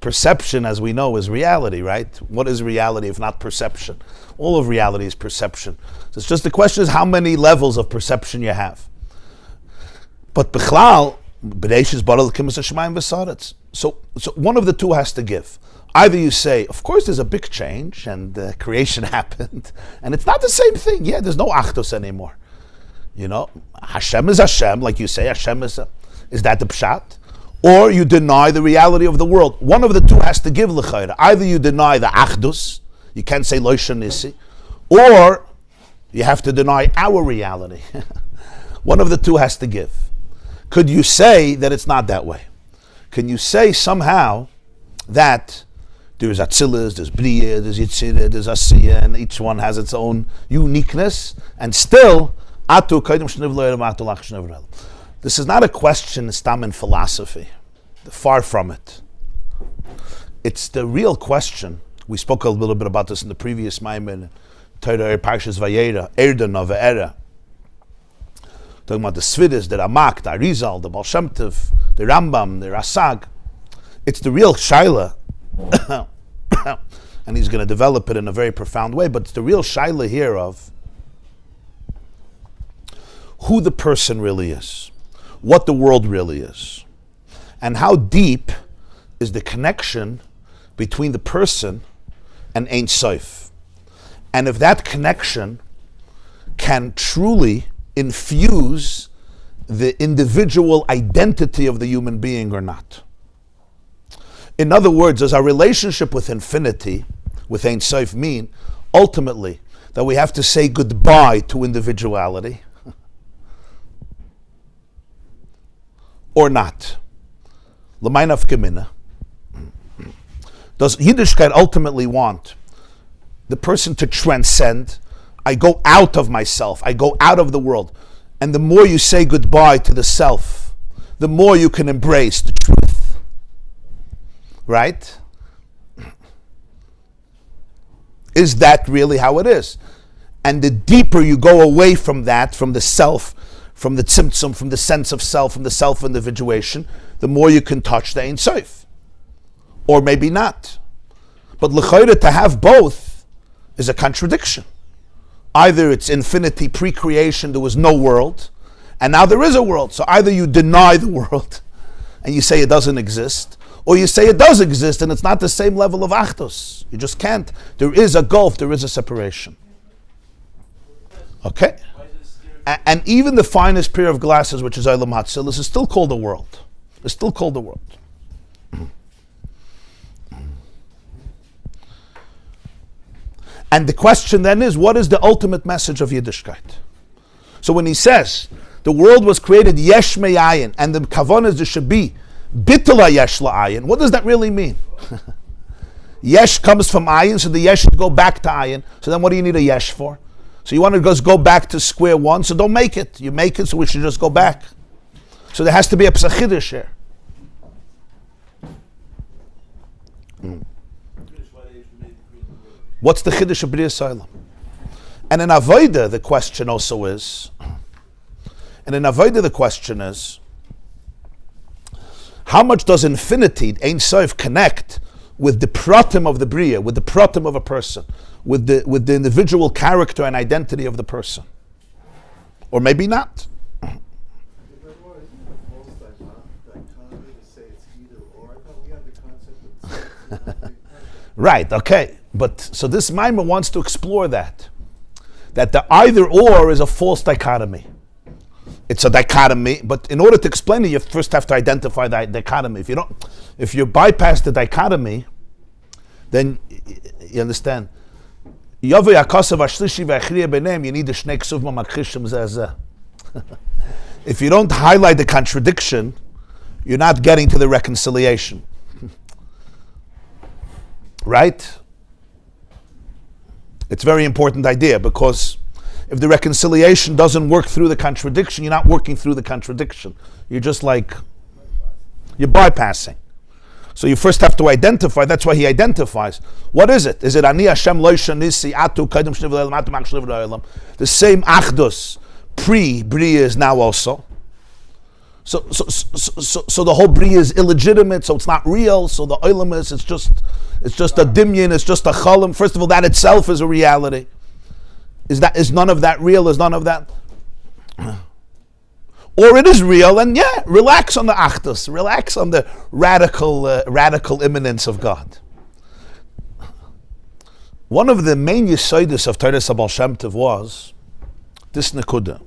Perception, as we know, is reality, right? What is reality if not perception? All of reality is perception. So it's just the question is how many levels of perception you have. But bichlal, b'reishis bara l'kimus hashemayim v'saretz. So one of the two has to give. Either you say, of course there's a big change and creation happened, and it's not the same thing. Yeah, there's no achdos anymore. Hashem is Hashem, like you say, Hashem is that the pshat? Or you deny the reality of the world. One of the two has to give l'chayra. Either you deny the achdus, you can't say lo shanisi, or you have to deny our reality. One of the two has to give. Could you say that it's not that way? Can you say somehow that there's Atzilus, there's Bria, there's Yitzirah, there's Asiyah, and each one has its own uniqueness, and still, Atu Kaidim Sheniv Lo Yedam, Atu Lach Sheniv Lo Yedam. This is not a question stam in philosophy. Far from it. It's the real question. We spoke a little bit about this in the previous Maimon, Torah Parshas Vayera, Erda Nova Era. Talking about the Svidis, the Ramak, the Arizal, the Baal Shem Tov, the Rambam, the Rasag. It's the real Shaila. And he's going to develop it in a very profound way, but it's the real Shaila here of who the person really is, what the world really is, and how deep is the connection between the person and Ein Sof. And if that connection can truly infuse the individual identity of the human being or not. In other words, does our relationship with infinity, with Ein Sof, mean ultimately that we have to say goodbye to individuality? Or not? L'may nafka. Does Yiddishkeit ultimately want the person to transcend? I go out of myself, I go out of the world. And the more you say goodbye to the self, the more you can embrace the truth. Right? Is that really how it is? And the deeper you go away from that, from the self, from the tzimtzum, from the sense of self, from the self-individuation, the more you can touch the Ein Sof. Or maybe not. But l'chayra, to have both is a contradiction. Either it's infinity, pre-creation, there was no world, and now there is a world. So either you deny the world, and you say it doesn't exist, or you say it does exist, and it's not the same level of achdos. You just can't. There is a gulf, there is a separation. Okay? And even the finest pair of glasses, which is Olam Hatzilis, is still called the world. It's still called the world. And the question then is, what is the ultimate message of Yiddishkeit? So when he says, the world was created yesh me'ayin, and the kavanah is there should be bittul yesh la'ayin, what does that really mean? Yesh comes from ayin, so the yesh should go back to ayin. So then what do you need a yesh for? So you want to just go back to square one, so don't make it. You make it, so we should just go back. So there has to be a psachidish here. What's the chiddush of B'riyas Olam? And in Avodah, the question also is, how much does infinity, Ein Sof, connect with the pratim of the Bria, with the pratim of a person, with the individual character and identity of the person? Or maybe not. Right, okay. But so this Maimon wants to explore that the either or is a false dichotomy. It's a dichotomy, but in order to explain it, you first have to identify that dichotomy. If you bypass the dichotomy, then you understand. You need the shnei ksuvim makrishim zeh. If you don't highlight the contradiction, you're not getting to the reconciliation. Right? It's a very important idea, because if the reconciliation doesn't work through the contradiction, you're not working through the contradiction. You're just like, you're bypassing. So you first have to identify. That's why he identifies. What is it? Is it Ani Hashem Lo Shanisi Atu Kadim Shniv L'Olam Atu Mak Shniv L'Olam? The same Achdus pre-Bria is now also. So the whole Bria is illegitimate, so it's not real. So the Olam it's just a dimyan, it's just a chalam. First of all, that itself is a reality. Is none of that real? Is none of that? Or it is real, and yeah, relax on the achdus, relax on the radical immanence of God. One of the main yesodis of Torah Baal Shem Tov was this nekuda,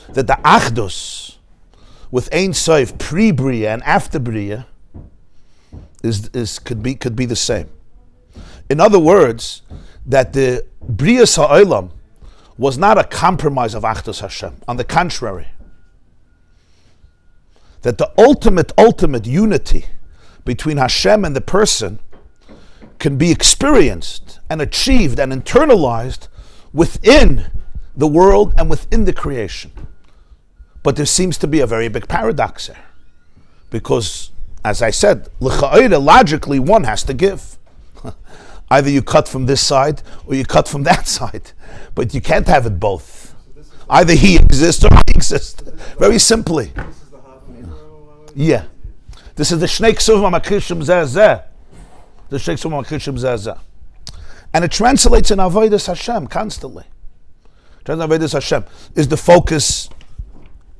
that the achdus with Ein Sof pre-Bria and after Bria could be the same. In other words, that the Briyas Ha'olam was not a compromise of Achdus Hashem. On the contrary, that the ultimate unity between Hashem and the person can be experienced and achieved and internalized within the world and within the creation. But there seems to be a very big paradox there, because, as I said, logically one has to give. Either you cut from this side or you cut from that side. But you can't have it both. Either he exists or I exist. Very simply. Yeah. This is the Shnei Ksuvim HaMakrishim Zeh Zeh. The Shnei Ksuvim HaMakrishim Zeh Zeh. And it translates in Avodas Hashem constantly. Avodas Hashem is the focus,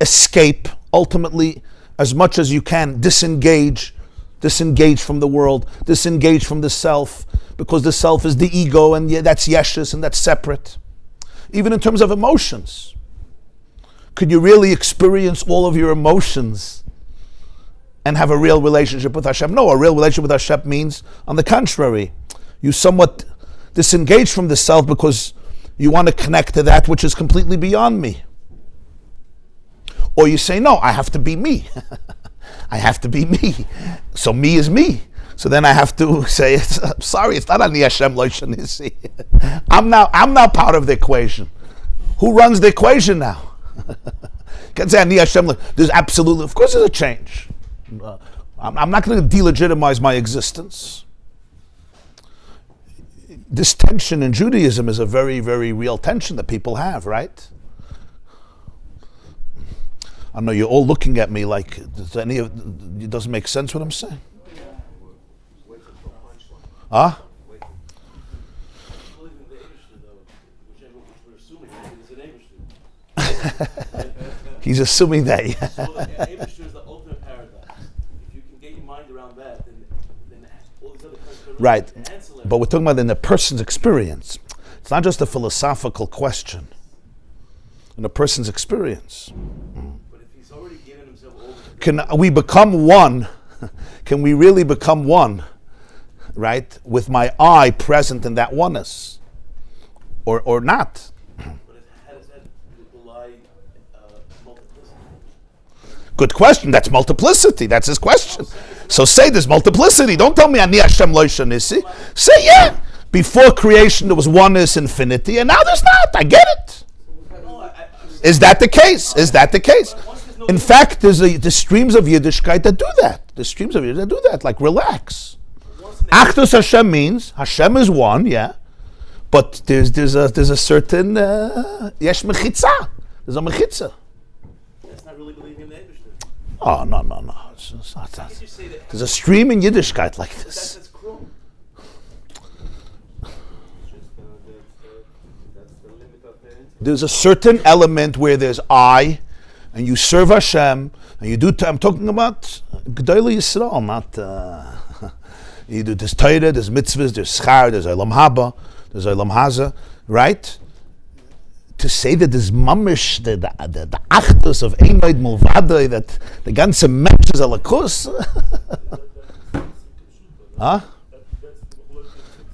escape, ultimately, as much as you can, disengage from the world, disengage from the self, because the self is the ego, and that's yeshus, and that's separate. Even in terms of emotions, could you really experience all of your emotions and have a real relationship with Hashem? No, a real relationship with Hashem means, on the contrary, you somewhat disengage from the self because you want to connect to that which is completely beyond me. Or you say, no, I have to be me. I have to be me. So me is me. So then I have to say, I'm sorry, it's not Ani Hashem Lo Shanisi. I'm now part of the equation. Who runs the equation now? Can't say Ani Hashem. There's absolutely, of course, there's a change. I'm not going to delegitimize my existence. This tension in Judaism is a very, very real tension that people have, right? I know you're all looking at me like, it doesn't make sense what I'm saying. Huh? He's assuming that, yeah. So Abishur is the ultimate paradox. If you can get your mind around that, then all these other questions. Right. But we're talking about in the person's experience. It's not just a philosophical question. In a person's experience. But if he's already given himself over to Can we become one? Can we really become one right? With my I present in that oneness, or not. But how does that belie multiplicity? Good question. That's multiplicity. That's his question. So say there's multiplicity. Don't tell me Ani Hashem Lo Shanisi. Say yeah. Before creation there was oneness, infinity, and now there's not. I get it. Is that the case? Is that the case? In fact, there's streams of Yiddishkeit that do that. There's streams of Yiddishkeit that do that. Like relax. Achdus Hashem means Hashem is one, yeah. But there's a certain yesh mechitza. There's a mechitza. That's not really believing in the Eibishter. Oh no. It's not that. There's a stream in Yiddishkeit like this. That's cruel. There's a certain element where there's I, and you serve Hashem, and you do. I'm talking about Gedolei Yisrael, not. You do this Torah, there's mitzvahs, there's schar, there's olam haba, there's olam haza, right? To say that there's mamish, the achdus of Einoid Mulvadoi, that the ganze Mensch is a lakus. Huh?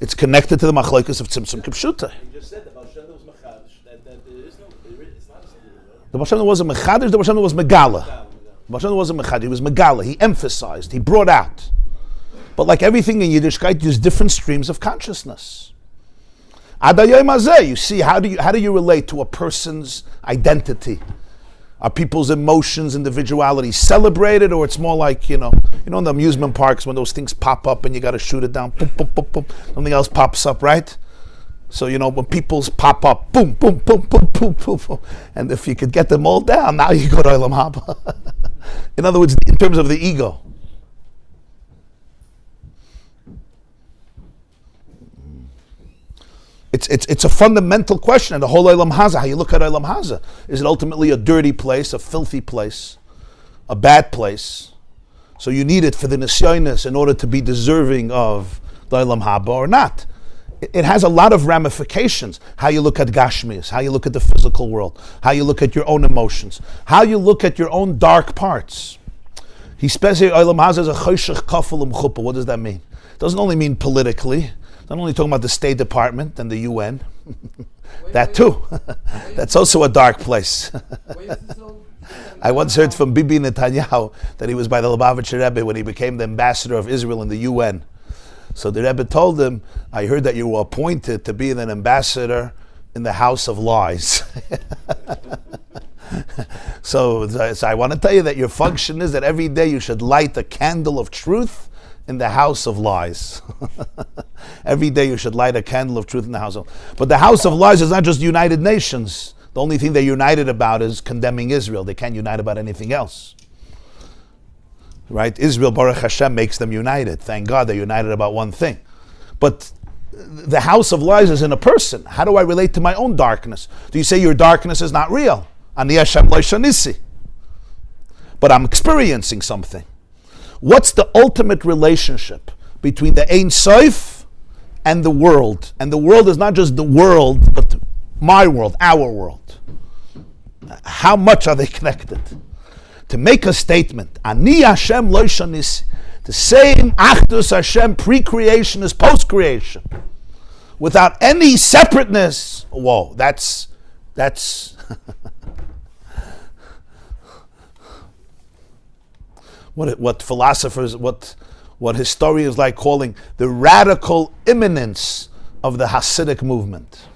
It's connected to the machlokes of Tzimtzum Kipshuta. You just said that Baal Shem Tov was machadish, that there is no, it's not a single word. The Baal Shem Tov wasn't mechadish, the Baal Shem Tov was megala. The Baal Shem Tov wasn't mechadish, he was megala. He emphasized, he brought out. But like everything in Yiddishkeit, there's different streams of consciousness. Adayom Hazeh, you see, how do you relate to a person's identity? Are people's emotions, individuality celebrated, or it's more like, in the amusement parks when those things pop up and you got to shoot it down, boom, boom, boom, boom, something else pops up, right? So, when people's pop up, boom, boom, boom, boom, boom, boom, boom, and if you could get them all down, now you go to Olam Haba. In other words, in terms of the ego. It's a fundamental question, and the whole Olam Haza, how you look at Olam Haza. Is it ultimately a dirty place, a filthy place, a bad place? So you need it for the nisyonis in order to be deserving of the Olam Haba or not. It has a lot of ramifications. How you look at Gashmias, how you look at the physical world, how you look at your own emotions, how you look at your own dark parts. He specifies Olam Haza as a choshech kafel chuppah. What does that mean? It doesn't only mean politically. Not only talking about the State Department and the UN, that too. That's also a dark place. I once heard from Bibi Netanyahu that he was by the Lubavitcher Rebbe when he became the ambassador of Israel in the UN. So the Rebbe told him, I heard that you were appointed to be an ambassador in the house of lies. So I want to tell you that your function is that every day you should light a candle of truth in the house of lies. Every day you should light a candle of truth in the house of lies. But the house of lies is not just United Nations. The only thing they're united about is condemning Israel. They can't unite about anything else. Right? Israel, Baruch Hashem, makes them united. Thank God they're united about one thing. But the house of lies is in a person. How do I relate to my own darkness? Do you say your darkness is not real? Ani Hashem Lo Shanisi. But I'm experiencing something. What's the ultimate relationship between the Ein Sof and the world? And the world is not just the world, but my world, our world. How much are they connected? To make a statement, Ani Hashem Lo Shanisi, the same Achdus Hashem pre-creation as post-creation, without any separateness. Whoa, that's what philosophers, what historians like calling the radical immanence of the Hasidic movement.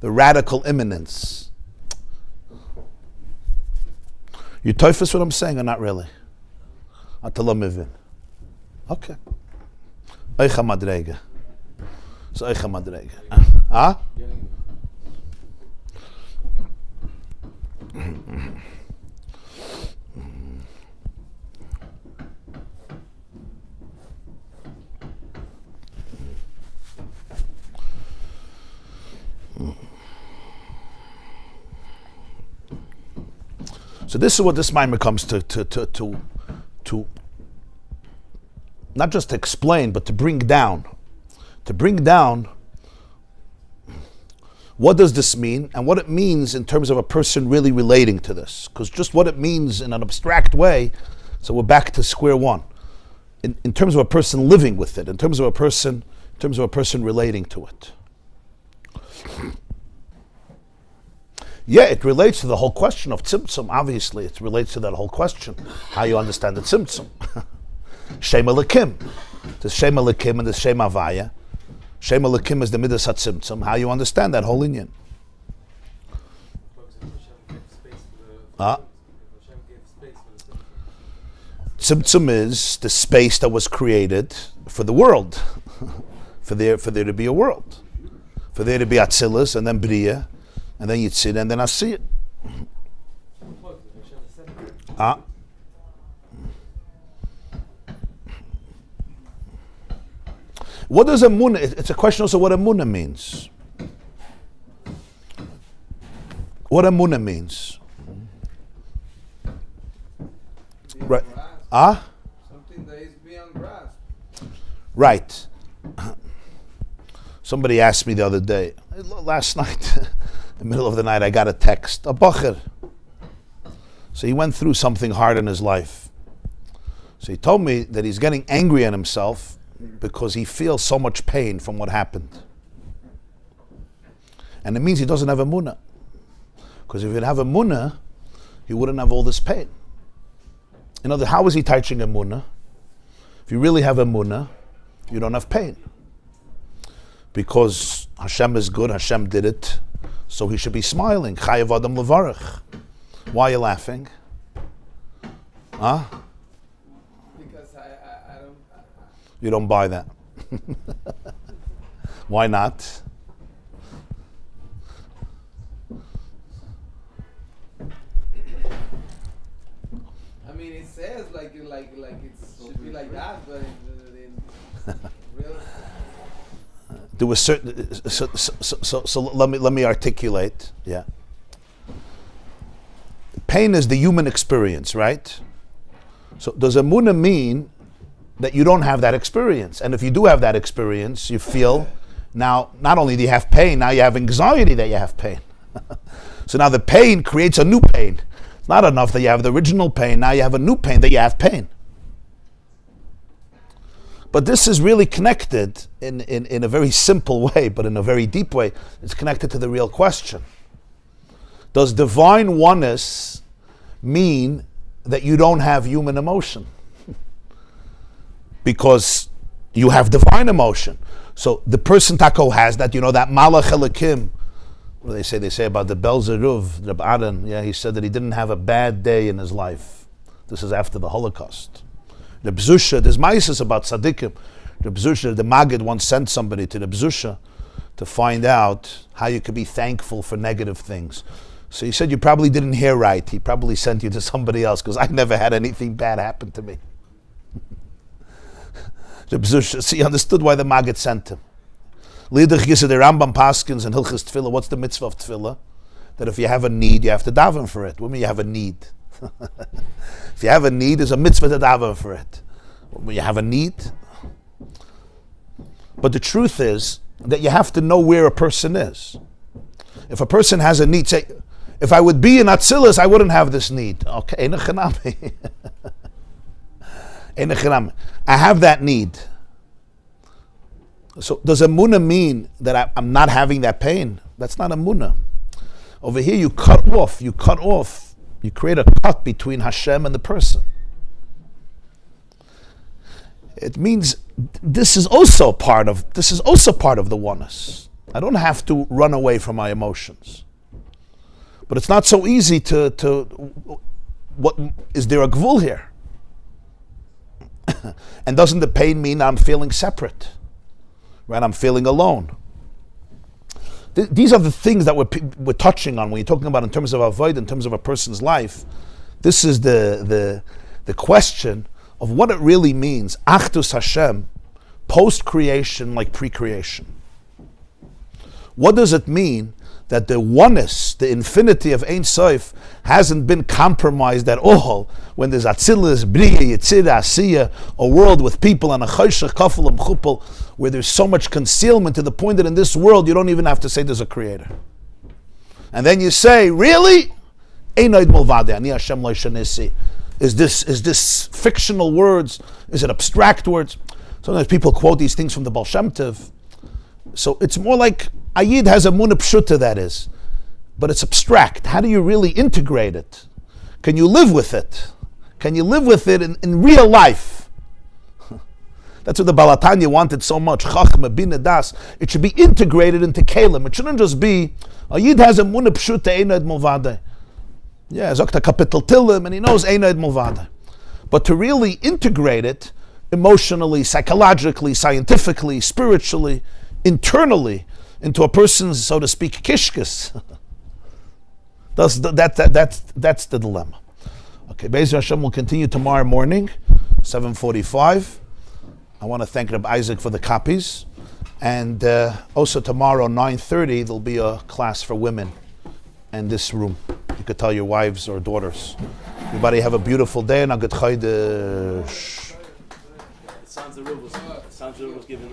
The radical immanence. You toifus what I'm saying or not really? Atalamivin. Okay. Eicha madrega. So eicha madrega. Ah? So this is what this mimer comes to not just to explain, but to bring down. To bring down what does this mean and what it means in terms of a person really relating to this. Because just what it means in an abstract way, so we're back to square one. in terms of a person living with it, in terms of a person relating to it. Yeah, it relates to the whole question of tzimtzum. Obviously, it relates to that whole question. How you understand the tzimtzum. Shem Elokim. There's Shem Elokim and there's Shem Havaya. Shem Elokim is the midas hatzimtzum. How you understand that whole inyan? Tzimtzum is the space that was created for the world, for there to be a world, for there to be Atzilus and then Bria, and then Yitzir and then Asiyah. What does emunah? It's a question also what emunah means. What emunah means? Right. Something that is beyond grasp. Right. Somebody asked me the other day, last night, in the middle of the night, I got a text, a bacher. So he went through something hard in his life. So he told me that he's getting angry at himself because he feels so much pain from what happened. And it means he doesn't have emunah. Because if he'd have emunah, he wouldn't have all this pain. In other words, how is he teaching emunah? If you really have emunah, you don't have pain. Because Hashem is good, Hashem did it, so he should be smiling. Chayav Adam levarach. Why are you laughing? Huh? Because I don't... You don't buy that. Why not? I mean, it says like it should be like that, but in real... There was certain. So let me articulate. Yeah. Pain is the human experience, right? So does emunah mean that you don't have that experience? And if you do have that experience, you feel now not only do you have pain, now you have anxiety that you have pain. So now the pain creates a new pain. It's not enough that you have the original pain. Now you have a new pain that you have pain. But this is really connected in a very simple way, but in a very deep way. It's connected to the real question. Does divine oneness mean that you don't have human emotion? Because you have divine emotion. So the person Tako has that, that Malach Elokim. What do they say about the Belzeruv, Rabbi Aaron? Yeah, he said that he didn't have a bad day in his life. This is after the Holocaust. The Bzusha, there's ma'ases about tzaddikim. The Bzusha, the Maggid once sent somebody to the Bzusha to find out how you could be thankful for negative things. So he said, you probably didn't hear right. He probably sent you to somebody else because I never had anything bad happen to me. The Bzusha, so he understood why the Maggid sent him. Liedich Gisa, the Rambam Paskins and Hilchis Tefillah. What's the mitzvah of Tefillah? That if you have a need, you have to daven for it. What do you mean you have a need? If you have a need, there's a mitzvah to daven for it. When you have a need. But the truth is that you have to know where a person is. If a person has a need, say, if I would be in Atzilus, I wouldn't have this need. Okay, I have that need. So does emunah mean that I'm not having that pain? That's not emunah. Over here you cut off, you create a cut between Hashem and the person. It means this is also part of the oneness. I don't have to run away from my emotions. But it's not so easy to what is there a gvul here? And doesn't the pain mean I'm feeling separate? Right? I'm feeling alone. These are the things that we're touching on when you're talking about in terms of avoid, in terms of a person's life. This is the question of what it really means, Achdus Hashem, post-creation like pre-creation. What does it mean that the oneness, the infinity of Ein Sof, hasn't been compromised at all when there's Atzilus, Bria, Yitzira, Asiyah, a world with people and a Choshech, Kafel, and Chupel, where there's so much concealment to the point that in this world you don't even have to say there's a creator. And then you say, really? Einoid Mulvade, Ani Hashem Lo Shanisi. Is this fictional words? Is it abstract words? Sometimes people quote these things from the Baal Shem Tov. So it's more like a Yid has a Munah Pshuta, that is. But it's abstract. How do you really integrate it? Can you live with it? Can you live with it in real life? That's what the Balatanya wanted so much. Chachma, Bina, Das. It should be integrated into Kalim. It shouldn't just be, a Yid has a Munah Pshuta, Eino Ed Mulvadeh. Yeah, Zokta Kapitel Tilim, and he knows Eino Ed Mulvadeh. But to really integrate it, emotionally, psychologically, scientifically, spiritually, internally, into a person's, so to speak, kishkes. That's the dilemma. Okay, Be'ezer Hashem will continue tomorrow morning, 7:45. I want to thank Rabbi Isaac for the copies. And also tomorrow, 9:30, there'll be a class for women in this room. You could tell your wives or daughters. Everybody have a beautiful day and a good Chodesh. It sounds the Rebbe was giving